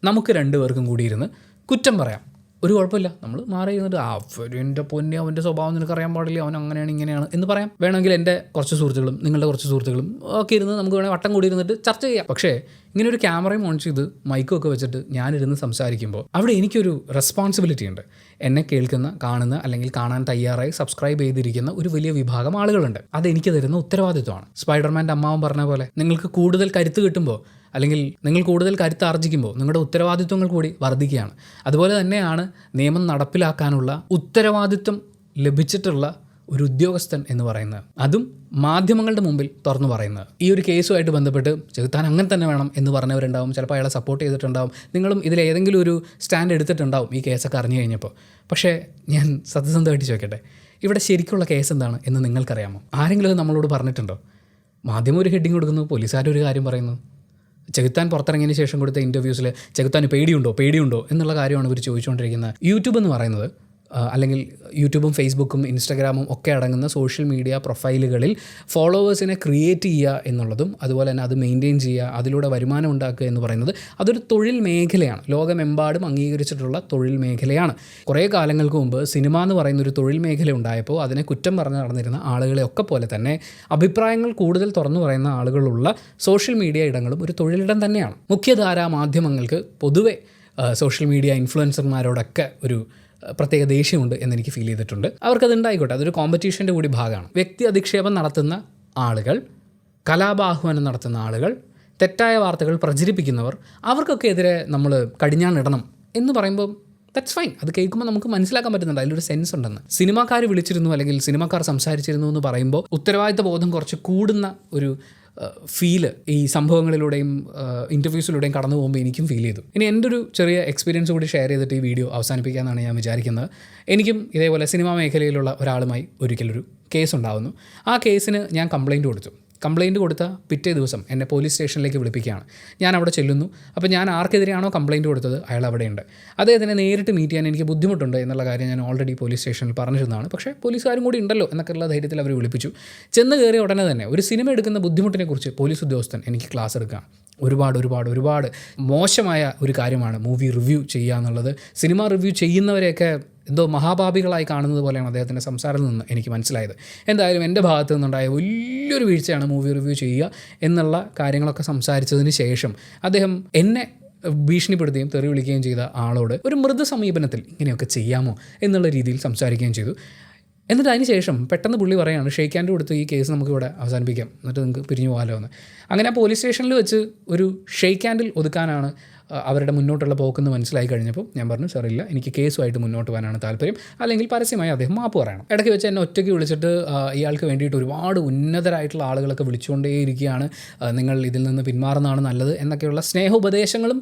നമുക്ക് 2 പേർക്കും കൂടി ഇരുന്ന് കുറ്റം പറയാം. ഒരു കുഴപ്പമില്ല, നമ്മൾ മാറി ഇരുന്നിട്ട് എൻ്റെ പൊന്നെ അവൻ്റെ സ്വഭാവം നിനക്കറിയാൻ പാടില്ല, അവൻ അങ്ങനെയാണ് ഇങ്ങനെയാണ് എന്ന് പറയാം. വേണമെങ്കിൽ എൻ്റെ കുറച്ച് സുഹൃത്തുക്കളും നിങ്ങളുടെ കുറച്ച് സുഹൃത്തുക്കളും ഒക്കെ ഇരുന്ന് നമുക്ക് വേണമെങ്കിൽ വട്ടം കൂടി ഇരുന്നിട്ട് ചർച്ച ചെയ്യാം. പക്ഷേ ഇങ്ങനെ ഒരു ക്യാമറയും ഓൺ ചെയ്ത് മൈക്കും ഒക്കെ വെച്ചിട്ട് ഞാനിരുന്ന് സംസാരിക്കുമ്പോൾ അവിടെ എനിക്കൊരു റെസ്പോൺസിബിലിറ്റി ഉണ്ട്. എന്നെ കേൾക്കുന്ന, കാണുന്ന അല്ലെങ്കിൽ കാണാൻ തയ്യാറായി സബ്സ്ക്രൈബ് ചെയ്തിരിക്കുന്ന ഒരു വലിയ വിഭാഗം ആളുകളുണ്ട്. അതെനിക്ക് തരുന്ന ഉത്തരവാദിത്വമാണ്. സ്പൈഡർമാൻ്റെ അമ്മാവൻ പറഞ്ഞ പോലെ നിങ്ങൾക്ക് കൂടുതൽ കരുത്ത് കിട്ടുമ്പോൾ അല്ലെങ്കിൽ നിങ്ങൾ കൂടുതൽ കരുത്ത് ആർജിക്കുമ്പോൾ നിങ്ങളുടെ ഉത്തരവാദിത്വങ്ങൾ കൂടി വർദ്ധിക്കുകയാണ്. അതുപോലെ തന്നെയാണ് നിയമം നടപ്പിലാക്കാനുള്ള ഉത്തരവാദിത്വം ലഭിച്ചിട്ടുള്ള ഒരു ഉദ്യോഗസ്ഥൻ എന്ന് പറയുന്നത്, അതും മാധ്യമങ്ങളുടെ മുമ്പിൽ തുറന്നു പറയുന്നത്. ഈ ഒരു കേസുമായിട്ട് ബന്ധപ്പെട്ട് ചെകുത്താൻ അങ്ങനെ തന്നെ വേണം എന്ന് പറഞ്ഞവരുണ്ടാവും, ചിലപ്പോൾ അയാളെ സപ്പോർട്ട് ചെയ്തിട്ടുണ്ടാവും. നിങ്ങളും ഇതിലേതെങ്കിലും ഒരു സ്റ്റാൻഡ് എടുത്തിട്ടുണ്ടാവും ഈ കേസൊക്കെ അറിഞ്ഞു കഴിഞ്ഞപ്പോൾ. പക്ഷേ ഞാൻ സത്യസന്ധമായിട്ട് ചോദിക്കട്ടെ, ഇവിടെ ശരിക്കുള്ള കേസ് എന്താണ് എന്ന് നിങ്ങൾക്കറിയാമോ? ആരെങ്കിലും നമ്മളോട് പറഞ്ഞിട്ടുണ്ടോ? മാധ്യമം ഒരു ഹെഡിങ് കൊടുക്കുന്നു, പോലീസുകാരൊരു കാര്യം പറയുന്നു. ചെകുത്താൻ പുറത്തിറങ്ങിയതിന് ശേഷം കൊടുത്ത ഇൻ്റർവ്യൂസിൽ ചെകുത്താൻ പേടിയുണ്ടോ എന്നുള്ള കാര്യമാണ് ഇവർ ചോദിച്ചുകൊണ്ടിരിക്കുന്നത്. യൂട്യൂബ് എന്ന് പറയുന്നത് അല്ലെങ്കിൽ യൂട്യൂബും ഫേസ്ബുക്കും ഇൻസ്റ്റഗ്രാമും ഒക്കെ അടങ്ങുന്ന സോഷ്യൽ മീഡിയ പ്രൊഫൈലുകളിൽ ഫോളോവേഴ്സിനെ ക്രിയേറ്റ് ചെയ്യുക എന്നുള്ളതും അതുപോലെ തന്നെ അത് മെയിൻറ്റെയിൻ ചെയ്യുക, അതിലൂടെ വരുമാനം ഉണ്ടാക്കുക എന്ന് പറയുന്നത് അതൊരു തൊഴിൽ മേഖലയാണ്. ലോകമെമ്പാടും അംഗീകരിച്ചിട്ടുള്ള തൊഴിൽ മേഖലയാണ്. കുറേ കാലങ്ങൾക്ക് മുമ്പ് സിനിമ എന്ന് പറയുന്നൊരു തൊഴിൽ മേഖല ഉണ്ടായപ്പോൾ അതിനെ കുറ്റം പറഞ്ഞ് നടന്നിരുന്ന ആളുകളെയൊക്കെ പോലെ തന്നെ അഭിപ്രായങ്ങൾ കൂടുതൽ തുറന്നു പറയുന്ന ആളുകളുള്ള സോഷ്യൽ മീഡിയ ഇടങ്ങളും ഒരു തൊഴിലിടം തന്നെയാണ്. മുഖ്യധാരാ മാധ്യമങ്ങൾക്ക് പൊതുവെ സോഷ്യൽ മീഡിയ ഇൻഫ്ലുവൻസർമാരോടൊക്കെ ഒരു പ്രത്യേക ദേഷ്യമുണ്ട് എന്നെനിക്ക് ഫീൽ ചെയ്തിട്ടുണ്ട്. അവർക്കത് ഉണ്ടായിക്കോട്ടെ, അതൊരു കോമ്പറ്റീഷൻ്റെ കൂടി ഭാഗമാണ്. വ്യക്തി അധിക്ഷേപം നടത്തുന്ന ആളുകൾ, കലാപാഹ്വാനം നടത്തുന്ന ആളുകൾ, തെറ്റായ വാർത്തകൾ പ്രചരിപ്പിക്കുന്നവർ, അവർക്കൊക്കെ എതിരെ നമ്മൾ കടിഞ്ഞാണിടണം എന്ന് പറയുമ്പോൾ ദാറ്റ്സ് ഫൈൻ. അത് കേൾക്കുമ്പോൾ നമുക്ക് മനസ്സിലാക്കാൻ പറ്റുന്നുണ്ട് അതിലൊരു സെൻസ് ഉണ്ടെന്ന്. സിനിമാക്കാർ വിളിച്ചിരുന്നു അല്ലെങ്കിൽ സിനിമാക്കാർ സംസാരിച്ചിരുന്നു എന്ന് പറയുമ്പോൾ ഉത്തരവാദിത്ത ബോധം കുറച്ച് കൂടുന്ന ഒരു ഫീല് ഈ സംഭവങ്ങളിലൂടെയും ഇൻ്റർവ്യൂസിലൂടെയും കടന്നു പോകുമ്പോൾ എനിക്കും ഫീൽ ചെയ്തു. ഇനി എൻ്റെ ഒരു ചെറിയ എക്സ്പീരിയൻസ് കൂടി ഷെയർ ചെയ്തിട്ട് ഈ വീഡിയോ അവസാനിപ്പിക്കാമെന്നാണ് ഞാൻ വിചാരിക്കുന്നത്. എനിക്കും ഇതേപോലെ സിനിമാ മേഖലയിലുള്ള ഒരാളുമായി ഒരിക്കലൊരു കേസ് ഉണ്ടാകുന്നു. ആ കേസിന് ഞാൻ കംപ്ലയിൻറ്റ് കൊടുത്ത പിറ്റേ ദിവസം എന്നെ പോലീസ് സ്റ്റേഷനിലേക്ക് വിളിപ്പിക്കുകയാണ്. ഞാൻ അവിടെ ചെല്ലുന്നു. അപ്പോൾ ഞാൻ ആർക്കെതിരെയാണോ കംപ്ലയിൻറ്റ് കൊടുത്തത് അയാൾ അവിടെയുണ്ട്. അദ്ദേഹത്തിനെ നേരിട്ട് മീറ്റ് ചെയ്യാൻ എനിക്ക് ബുദ്ധിമുട്ടുണ്ട് എന്നുള്ള കാര്യം ഞാൻ ഓൾറെഡി പോലീസ് സ്റ്റേഷനിൽ പറഞ്ഞിരുന്നതാണ്. പക്ഷേ പോലീസുകാരും കൂടി ഉണ്ടല്ലോ എന്നൊക്കെയുള്ള ധൈര്യത്തിൽ അവർ വിളിപ്പിച്ചു. ചെന്ന് കയറിയ ഉടനെ തന്നെ ഒരു സിനിമ എടുക്കുന്ന ബുദ്ധിമുട്ടിനെക്കുറിച്ച് പോലീസ് ഉദ്യോഗസ്ഥൻ എനിക്ക് ക്ലാസ് എടുക്കുകയാണ്. ഒരുപാട് മോശമായ ഒരു കാര്യമാണ് മൂവി റിവ്യൂ ചെയ്യുക എന്നുള്ളത്. സിനിമ റിവ്യൂ ചെയ്യുന്നവരെയൊക്കെ എന്തോ മഹാപാപികളായി കാണുന്നത് പോലെയാണ് അദ്ദേഹത്തിൻ്റെ സംസാരത്തിൽ നിന്ന് എനിക്ക് മനസ്സിലായത്. എന്തായാലും എൻ്റെ ഭാഗത്തു നിന്നുണ്ടായ വലിയൊരു വീഴ്ചയാണ് മൂവി റിവ്യൂ ചെയ്യുക എന്നുള്ള കാര്യങ്ങളൊക്കെ സംസാരിച്ചതിന് ശേഷം അദ്ദേഹം എന്നെ ഭീഷണിപ്പെടുത്തുകയും തെറി വിളിക്കുകയും ചെയ്ത ആളോട് ഒരു മൃദു സമീപനത്തിൽ ഇങ്ങനെയൊക്കെ ചെയ്യാമോ എന്നുള്ള രീതിയിൽ സംസാരിക്കുകയും ചെയ്തു. എന്നിട്ട് അതിന് ശേഷം പെട്ടെന്ന് പുള്ളി പറയുകയാണ്, ഷെയ്ക്ക് ഹാൻഡ് കൊടുത്ത് ഈ കേസ് നമുക്കിവിടെ അവസാനിപ്പിക്കാം, എന്നിട്ട് നിങ്ങൾക്ക് പിരിഞ്ഞു പോകാമല്ലോ എന്ന്. അങ്ങനെ പോലീസ് സ്റ്റേഷനിൽ വെച്ച് ഒരു ഷെയ്ക്ക് ഹാൻഡിൽ ഒതുക്കാനാണ് അവരുടെ മുന്നോട്ടുള്ള പോക്കെന്ന് മനസ്സിലായി കഴിഞ്ഞപ്പോൾ ഞാൻ പറഞ്ഞു, സാർ ഇല്ല, എനിക്ക് കേസുമായിട്ട് മുന്നോട്ട് പോകാനാണ് താല്പര്യം, അല്ലെങ്കിൽ പരസ്യമായി അദ്ദേഹം മാപ്പ് പറയണം. ഇടയ്ക്ക് വെച്ച് എന്നെ ഒറ്റയ്ക്ക് വിളിച്ചിട്ട് ഇയാൾക്ക് വേണ്ടിയിട്ട് ഒരുപാട് ഉന്നതരായിട്ടുള്ള ആളുകളൊക്കെ വിളിച്ചുകൊണ്ടേയിരിക്കുകയാണ്, നിങ്ങൾ ഇതിൽ നിന്ന് പിന്മാറുന്നതാണ് നല്ലത് എന്നൊക്കെയുള്ള സ്നേഹോപദേശങ്ങളും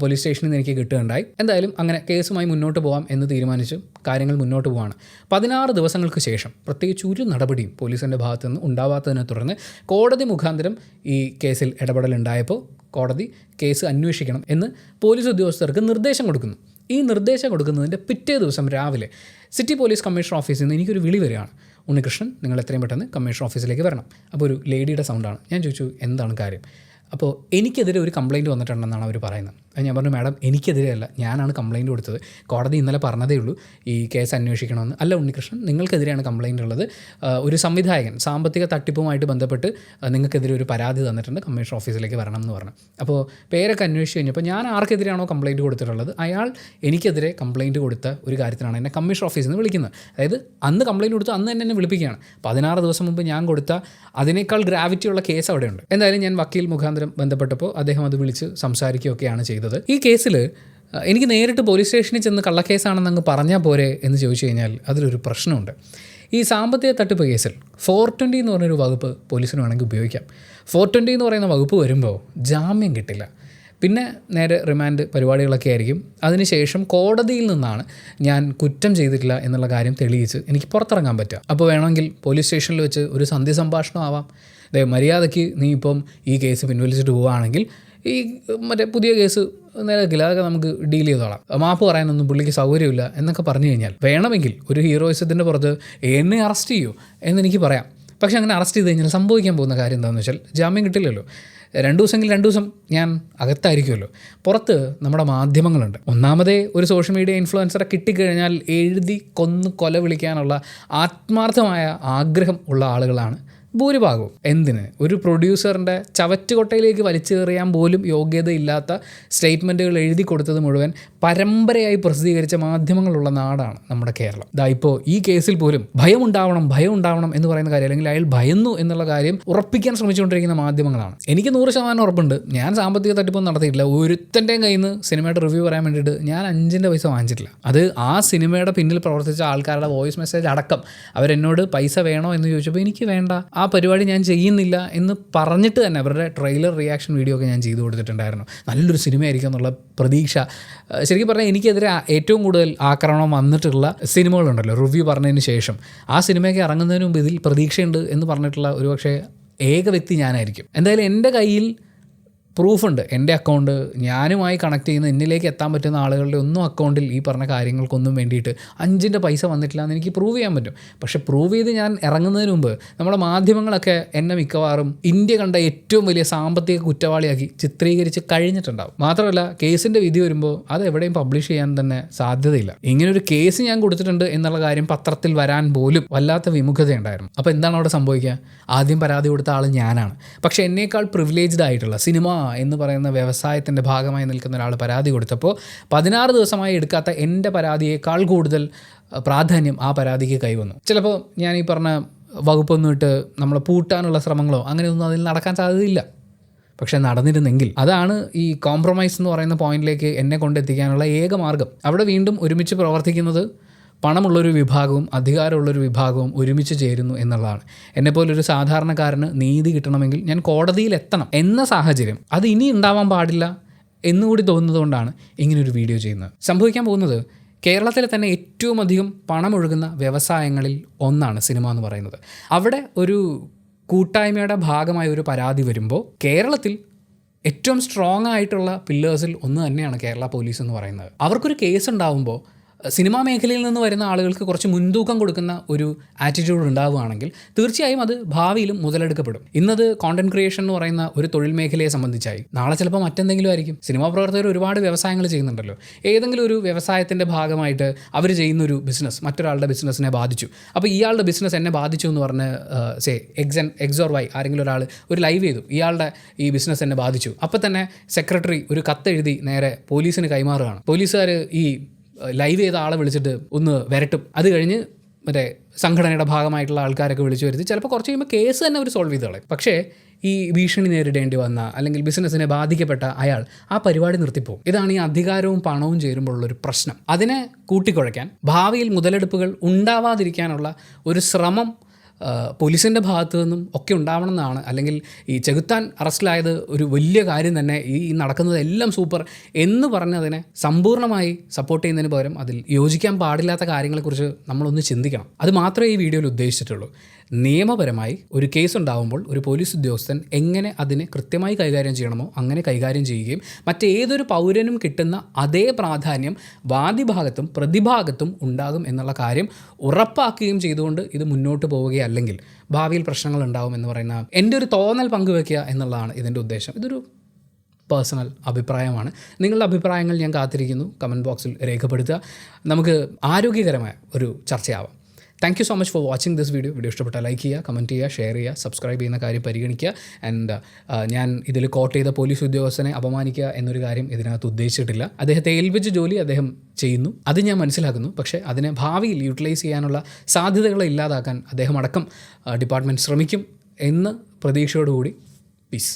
പോലീസ് സ്റ്റേഷനിൽ നിന്ന് എനിക്ക് കിട്ടുകയുണ്ടായി. എന്തായാലും അങ്ങനെ കേസുമായി മുന്നോട്ട് പോകാം എന്ന് തീരുമാനിച്ചു കാര്യങ്ങൾ മുന്നോട്ട് പോവാണ്. 16 ദിവസങ്ങൾക്ക് ശേഷം പ്രത്യേകിച്ച് ഒരു നടപടിയും പോലീസിൻ്റെ ഭാഗത്തു നിന്ന് ഉണ്ടാവാത്തതിനെ തുടർന്ന് കോടതി മുഖാന്തരം ഈ കേസിൽ ഇടപെടലുണ്ടായപ്പോൾ കോടതി കേസ് അന്വേഷിക്കണം എന്ന് പോലീസ് ഉദ്യോഗസ്ഥർക്ക് നിർദ്ദേശം കൊടുക്കുന്നു. ഈ നിർദ്ദേശം കൊടുക്കുന്നതിൻ്റെ പിറ്റേ ദിവസം രാവിലെ സിറ്റി പോലീസ് കമ്മീഷണർ ഓഫീസിൽ നിന്ന് എനിക്കൊരു വിളി വരികയാണ്, ഉണ്ണികൃഷ്ണൻ നിങ്ങൾ എത്രയും പെട്ടെന്ന് കമ്മീഷണർ ഓഫീസിലേക്ക് വരണം. അപ്പോൾ ഒരു ലേഡിയുടെ സൗണ്ടാണ്. ഞാൻ ചോദിച്ചു എന്താണ് കാര്യം. അപ്പോൾ എനിക്കെതിരെ ഒരു കംപ്ലയിൻറ്റ് വന്നിട്ടുണ്ടെന്നാണ് അവർ പറയുന്നത്. ഞാൻ പറഞ്ഞു, മാഡം എനിക്കെതിരെയല്ല, ഞാനാണ് കംപ്ലയിൻറ്റ് കൊടുത്തത്, കോടതി ഇന്നലെ പറഞ്ഞതേ ഉള്ളൂ ഈ കേസ് അന്വേഷിക്കണമെന്ന്. അല്ല ഉണ്ണികൃഷ്ണൻ, നിങ്ങൾക്കെതിരെയാണ് കംപ്ലയിൻ്റ് ഉള്ളത്, ഒരു സംവിധായകൻ സാമ്പത്തിക തട്ടിപ്പുമായിട്ട് ബന്ധപ്പെട്ട് നിങ്ങൾക്കെതിരെ ഒരു പരാതി തന്നിട്ടുണ്ട്, കമ്മീഷണർ ഓഫീസിലേക്ക് വരണം എന്ന് പറഞ്ഞു. അപ്പോൾ പേരൊക്കെ അന്വേഷിച്ച് കഴിഞ്ഞപ്പോൾ ഞാൻ ആർക്കെതിരെയാണോ കംപ്ലയിൻറ്റ് കൊടുത്തിട്ടുള്ളത് അയാൾ എനിക്കെതിരെ കംപ്ലയിൻറ്റ് കൊടുത്ത ഒരു കാര്യത്തിനാണ് എന്നെ കമ്മീഷണർ ഓഫീസിൽ നിന്ന് വിളിക്കുന്നത്. അതായത് അന്ന് കംപ്ലയിൻറ്റ് കൊടുത്ത് അന്ന് തന്നെ എന്നെ വിളിപ്പിക്കുകയാണ്. 16 ദിവസം മുമ്പ് ഞാൻ കൊടുത്ത അതിനേക്കാൾ ഗ്രാവിറ്റിയുള്ള കേസ് അവിടെയുണ്ട്. എന്തായാലും ഞാൻ വക്കീൽ മുഖാന്തരം ബന്ധപ്പെട്ടപ്പോൾ അദ്ദേഹം അത് വിളിച്ച് സംസാരിക്കുകയൊക്കെയാണ് ചെയ്തത്. ഈ കേസിൽ എനിക്ക് നേരിട്ട് പോലീസ് സ്റ്റേഷനിൽ ചെന്ന് കള്ളക്കേസാണെന്ന് അങ്ങ് പറഞ്ഞാൽ പോരെ എന്ന് ചോദിച്ചു കഴിഞ്ഞാൽ അതിലൊരു പ്രശ്നമുണ്ട്. ഈ സാമ്പത്തിക തട്ടിപ്പ് കേസിൽ 420 എന്ന് പറഞ്ഞൊരു വകുപ്പ് പോലീസിന് വേണമെങ്കിൽ ഉപയോഗിക്കാം. 420 എന്ന് പറയുന്ന വകുപ്പ് വരുമ്പോൾ ജാമ്യം കിട്ടില്ല, പിന്നെ നേരെ റിമാൻഡ് പരിപാടികളൊക്കെ ആയിരിക്കും. അതിനുശേഷം കോടതിയിൽ നിന്നാണ് ഞാൻ കുറ്റം ചെയ്തിട്ടില്ല എന്നുള്ള കാര്യം തെളിയിച്ച് എനിക്ക് പുറത്തിറങ്ങാൻ പറ്റുക. അപ്പോൾ വേണമെങ്കിൽ പോലീസ് സ്റ്റേഷനിൽ വെച്ച് ഒരു സന്ധ്യ സംഭാഷണം ആവാം, മര്യാദയ്ക്ക് നീ ഇപ്പം ഈ കേസ് പിൻവലിച്ചിട്ട് പോവുകയാണെങ്കിൽ ഈ മറ്റേ പുതിയ കേസ് നിലനിൽക്കില്ല, അതൊക്കെ നമുക്ക് ഡീൽ ചെയ്തോളാം, മാപ്പ് പറയാനൊന്നും പുള്ളിക്ക് സൗകര്യമില്ല എന്നൊക്കെ പറഞ്ഞു കഴിഞ്ഞാൽ വേണമെങ്കിൽ ഒരു ഹീറോയിസത്തിൻ്റെ പുറത്ത് എന്നെ അറസ്റ്റ് ചെയ്യൂ എന്നെനിക്ക് പറയാം. പക്ഷേ അങ്ങനെ അറസ്റ്റ് ചെയ്ത് കഴിഞ്ഞാൽ സംഭവിക്കാൻ പോകുന്ന കാര്യം എന്താണെന്ന് വെച്ചാൽ ജാമ്യം കിട്ടില്ലല്ലോ. 2 ദിവസമെങ്കിൽ 2 ദിവസം ഞാൻ അകത്തായിരിക്കുമല്ലോ. പുറത്ത് നമ്മുടെ മാധ്യമങ്ങളുണ്ട്. ഒന്നാമതേ ഒരു സോഷ്യൽ മീഡിയ ഇൻഫ്ലുവൻസറെ കിട്ടിക്കഴിഞ്ഞാൽ എഴുതി കൊല വിളിക്കാനുള്ള ആത്മാർത്ഥമായ ആഗ്രഹം ഉള്ള ആളുകളാണ് ഭൂരിഭാഗവും. എന്തിന്? ഒരു പ്രൊഡ്യൂസറിൻ്റെ ചവറ്റുകൊട്ടയിലേക്ക് വലിച്ചെറിയാൻ പോലും യോഗ്യതയില്ലാത്ത സ്റ്റേറ്റ്മെൻറ്റുകൾ എഴുതി കൊടുത്തത് മുഴുവൻ പരമ്പരയായി പ്രസിദ്ധീകരിച്ച മാധ്യമങ്ങളുള്ള നാടാണ് നമ്മുടെ കേരളം. ഇപ്പോൾ ഈ കേസിൽ പോലും ഭയം ഉണ്ടാവണം എന്ന് പറയുന്ന കാര്യം, അല്ലെങ്കിൽ അയാൾ ഭയന്നു എന്നുള്ള കാര്യം ഉറപ്പിക്കാൻ ശ്രമിച്ചുകൊണ്ടിരിക്കുന്ന മാധ്യമങ്ങളാണ്. എനിക്ക് 100% ഉറപ്പുണ്ട്, ഞാൻ സാമ്പത്തിക തട്ടിപ്പൊന്നും നടത്തിയിട്ടില്ല. ഒരുത്തൻ്റെയും കയ്യിൽ നിന്ന് സിനിമയുടെ റിവ്യൂ പറയാൻ വേണ്ടിയിട്ട് ഞാൻ 5 പൈസ വാങ്ങിച്ചിട്ടില്ല. അത് ആ സിനിമയുടെ പിന്നിൽ പ്രവർത്തിച്ച ആൾക്കാരുടെ വോയിസ് മെസ്സേജ് അടക്കം അവരെന്നോട് പൈസ വേണോ എന്ന് ചോദിച്ചപ്പോൾ എനിക്ക് വേണ്ട, ആ പരിപാടി ഞാൻ ചെയ്യുന്നില്ല എന്ന് പറഞ്ഞിട്ട് തന്നെ അവരുടെ ട്രെയിലർ റിയാക്ഷൻ വീഡിയോ ഒക്കെ ഞാൻ ചെയ്തു കൊടുത്തിട്ടുണ്ടായിരുന്നു. നല്ലൊരു സിനിമയായിരിക്കും എന്നുള്ള പ്രതീക്ഷ. ശരിക്കും പറഞ്ഞാൽ എനിക്കെതിരെ ഏറ്റവും കൂടുതൽ ആക്രമണം വന്നിട്ടുള്ള സിനിമകളുണ്ടല്ലോ റിവ്യൂ പറഞ്ഞതിന് ശേഷം, ആ സിനിമയൊക്കെ ഇറങ്ങുന്നതിന് മുമ്പ് ഇതിൽ പ്രതീക്ഷയുണ്ട് എന്ന് പറഞ്ഞിട്ടുള്ള ഒരുപക്ഷെ ഏക വ്യക്തി ഞാനായിരിക്കും. എന്തായാലും എൻ്റെ കയ്യിൽ പ്രൂഫുണ്ട്. എൻ്റെ അക്കൗണ്ട് ഞാനുമായി കണക്ട് ചെയ്യുന്ന എന്നിലേക്ക് എത്താൻ പറ്റുന്ന ആളുകളുടെ ഒന്നും അക്കൗണ്ടിൽ ഈ പറഞ്ഞ കാര്യങ്ങൾക്കൊന്നും വേണ്ടിയിട്ട് 5 പൈസ വന്നിട്ടില്ല എന്ന് എനിക്ക് പ്രൂവ് ചെയ്യാൻ പറ്റും. പക്ഷെ പ്രൂവ് ചെയ്ത് ഞാൻ ഇറങ്ങുന്നതിന് മുമ്പ് നമ്മുടെ മാധ്യമങ്ങളൊക്കെ എന്നെ മിക്കവാറും ഇന്ത്യ കണ്ട ഏറ്റവും വലിയ സാമ്പത്തിക കുറ്റവാളിയാക്കി ചിത്രീകരിച്ച് കഴിഞ്ഞിട്ടുണ്ടാവും. മാത്രമല്ല കേസിൻ്റെ വിധി വരുമ്പോൾ അത് എവിടെയും പബ്ലിഷ് ചെയ്യാൻ തന്നെ സാധ്യതയില്ല. ഇങ്ങനൊരു കേസ് ഞാൻ കൊടുത്തിട്ടുണ്ട് എന്നുള്ള കാര്യം പത്രത്തിൽ വരാൻ പോലും വല്ലാത്ത വിമുഖതയുണ്ടായിരുന്നു. അപ്പോൾ എന്താണ് അവിടെ സംഭവിക്കുക? ആദ്യം പരാതി കൊടുത്ത ആൾ ഞാനാണ്. പക്ഷേ എന്നേക്കാൾ പ്രിവിലേജ്ഡ് ആയിട്ടുള്ള സിനിമ എന്ന് പറയുന്ന വ്യവസായത്തിൻ്റെ ഭാഗമായി നിൽക്കുന്ന ഒരാൾ പരാതി കൊടുത്തപ്പോൾ 16 ദിവസമായി എടുക്കാത്ത എൻ്റെ പരാതിയേക്കാൾ കൂടുതൽ പ്രാധാന്യം ആ പരാതിക്ക് കൈവന്നു. ചിലപ്പോൾ ഞാൻ ഈ പറഞ്ഞ വകുപ്പൊന്നും ഇട്ട് നമ്മളെ പൂട്ടാനുള്ള ശ്രമങ്ങളോ അങ്ങനെയൊന്നും അതിൽ നടക്കാൻ സാധ്യതയില്ല. പക്ഷെ നടന്നിരുന്നെങ്കിൽ, അതാണ് ഈ കോംപ്രമൈസ് എന്ന് പറയുന്ന പോയിന്റിലേക്ക് എന്നെ കൊണ്ടെത്തിക്കാനുള്ള ഏക മാർഗം. അവിടെ വീണ്ടും ഒരുമിച്ച് പ്രവർത്തിക്കുന്നത് പണമുള്ളൊരു വിഭാഗവും അധികാരമുള്ളൊരു വിഭാഗവും ഒരുമിച്ച് ചേരുന്നു എന്നുള്ളതാണ്. എന്നെപ്പോലൊരു സാധാരണക്കാരന് നീതി കിട്ടണമെങ്കിൽ ഞാൻ കോടതിയിലെത്തണം എന്ന സാഹചര്യം അത് ഇനി ഉണ്ടാവാൻ പാടില്ല എന്നുകൂടി തോന്നുന്നതുകൊണ്ടാണ് ഇങ്ങനൊരു വീഡിയോ ചെയ്യുന്നത്. സംഭവിക്കാൻ പോകുന്നത് കേരളത്തിലെ തന്നെ ഏറ്റവും അധികം പണമൊഴുകുന്ന വ്യവസായങ്ങളിൽ ഒന്നാണ് സിനിമ എന്ന് പറയുന്നത്. അവിടെ ഒരു കൂട്ടായ്മയുടെ ഭാഗമായ ഒരു പരാതി വരുമ്പോൾ കേരളത്തിൽ ഏറ്റവും സ്ട്രോങ് ആയിട്ടുള്ള പില്ലേഴ്സിൽ ഒന്ന് തന്നെയാണ് കേരള പോലീസ് എന്ന് പറയുന്നത്. അവർക്കൊരു കേസ് ഉണ്ടാവുമ്പോൾ സിനിമാ മേഖലയിൽ നിന്ന് വരുന്ന ആളുകൾക്ക് കുറച്ച് മുൻതൂക്കം കൊടുക്കുന്ന ഒരു ആറ്റിറ്റ്യൂഡ് ഉണ്ടാവുകയാണെങ്കിൽ തീർച്ചയായും അത് ഭാവിയിലും മുതലെടുക്കപ്പെടും. ഇന്നത് കോണ്ടന്റ് ക്രിയേഷൻ എന്ന് പറയുന്ന ഒരു തൊഴിൽ മേഖലയെ സംബന്ധിച്ചായി, നാളെ ചിലപ്പോൾ മറ്റെന്തെങ്കിലും ആയിരിക്കും. സിനിമാ പ്രവർത്തകർ ഒരുപാട് വ്യവസായങ്ങൾ ചെയ്യുന്നുണ്ടല്ലോ. ഏതെങ്കിലും ഒരു വ്യവസായത്തിൻ്റെ ഭാഗമായിട്ട് അവർ ചെയ്യുന്നൊരു ബിസിനസ് മറ്റൊരാളുടെ ബിസിനസ്സിനെ ബാധിച്ചു. അപ്പോൾ ഇയാളുടെ ബിസിനസ് എന്നെ ബാധിച്ചു എന്ന് പറഞ്ഞ് എക്സ് ഓർ വൈ ആരെങ്കിലും ഒരാൾ ഒരു ലൈവ് ചെയ്തു, ഇയാളുടെ ഈ ബിസിനസ് എന്നെ ബാധിച്ചു. അപ്പോൾ തന്നെ സെക്രട്ടറി ഒരു കത്തെഴുതി നേരെ പോലീസിന് കൈമാറുകയാണ്. പോലീസുകാർ ഈ ലൈവ് ചെയ്ത ആളെ വിളിച്ചിട്ട് ഒന്ന് വരട്ടും. അത് കഴിഞ്ഞ് മറ്റേ സംഘടനയുടെ ഭാഗമായിട്ടുള്ള ആൾക്കാരൊക്കെ വിളിച്ചു വരുത്തി ചിലപ്പോൾ കുറച്ച് കഴിയുമ്പോൾ കേസ് തന്നെ അവർ സോൾവ് ചെയ്ത് കളയും. പക്ഷേ ഈ ഭീഷണി നേരിടേണ്ടി വന്ന അല്ലെങ്കിൽ ബിസിനസ്സിനെ ബാധിക്കപ്പെട്ട അയാൾ ആ പരിപാടി നിർത്തിപ്പോകും. ഇതാണ് ഈ അധികാരവും പണവും ചേരുമ്പോഴുള്ളൊരു പ്രശ്നം. അതിനെ കൂട്ടിക്കുഴയ്ക്കാൻ, ഭാവിയിൽ മുതലെടുപ്പുകൾ ഉണ്ടാവാതിരിക്കാനുള്ള ഒരു ശ്രമം പോലീസിൻ്റെ ഭാഗത്തു നിന്നും ഒക്കെ ഉണ്ടാവണം എന്നാണ്. അല്ലെങ്കിൽ ഈ ചെകുത്താൻ അറസ്റ്റിലായത് ഒരു വലിയ കാര്യം തന്നെ, ഈ നടക്കുന്നതെല്ലാം സൂപ്പർ എന്ന് പറഞ്ഞതിനെ സമ്പൂർണ്ണമായി സപ്പോർട്ട് ചെയ്യുന്നതിന് പകരം അതിൽ യോജിക്കാൻ പാടില്ലാത്ത കാര്യങ്ങളെക്കുറിച്ച് നമ്മളൊന്ന് ചിന്തിക്കണം. അത് മാത്രമേ ഈ വീഡിയോയിൽ ഉദ്ദേശിച്ചിട്ടുള്ളൂ. നിയമപരമായി ഒരു കേസ് ഉണ്ടാകുമ്പോൾ ഒരു പോലീസ് ഉദ്യോഗസ്ഥൻ എങ്ങനെ അതിനെ കൃത്യമായി കൈകാര്യം ചെയ്യണമോ അങ്ങനെ കൈകാര്യം ചെയ്യുകയും മറ്റേതൊരു പൗരനും കിട്ടുന്ന അതേ പ്രാധാന്യം വാദിഭാഗത്തും പ്രതിഭാഗത്തും ഉണ്ടാകും എന്നുള്ള കാര്യം ഉറപ്പാക്കുകയും ചെയ്തുകൊണ്ട് ഇത് മുന്നോട്ട് പോവുകയല്ലെങ്കിൽ ഭാവിയിൽ പ്രശ്നങ്ങൾ ഉണ്ടാകും എന്ന് പറയുന്ന എൻ്റെ ഒരു തോന്നൽ പങ്കുവെക്കുക എന്നുള്ളതാണ് ഇതിൻ്റെ ഉദ്ദേശം. ഇതൊരു പേഴ്സണൽ അഭിപ്രായമാണ്. നിങ്ങളുടെ അഭിപ്രായങ്ങൾ ഞാൻ കാത്തിരിക്കുന്നു. കമൻറ്റ് ബോക്സിൽ രേഖപ്പെടുത്തുക. നമുക്ക് ആരോഗ്യകരമായ ഒരു ചർച്ചയാവാം. Thank you so much for watching this video. Video ഇഷ്ടപ്പെട്ടാൽ ലൈക്ക് ചെയ്യുക, കമൻറ്റ് ചെയ്യുക, ഷെയർ ചെയ്യുക, സബ്സ്ക്രൈബ് ചെയ്യുന്ന കാര്യം പരിഗണിക്കുക. ആൻഡ് ഞാൻ ഇതിൽ കോട്ട് ചെയ്ത പോലീസ് ഉദ്യോഗസ്ഥനെ അപമാനിക്കുക എന്നൊരു കാര്യം ഇതിനകത്ത് ഉദ്ദേശിച്ചിട്ടില്ല. അദ്ദേഹത്തെ ഏൽപ്പിച്ച ജോലി അദ്ദേഹം ചെയ്യുന്നു, അത് ഞാൻ മനസ്സിലാക്കുന്നു. പക്ഷേ അതിനെ ഭാവിയിൽ യൂട്ടിലൈസ് ചെയ്യാനുള്ള സാധ്യതകളെ ഇല്ലാതാക്കാൻ അദ്ദേഹം അടക്കം ഡിപ്പാർട്ട്മെൻറ്റ് ശ്രമിക്കും എന്ന് പ്രതീക്ഷയോടുകൂടി പീസ്.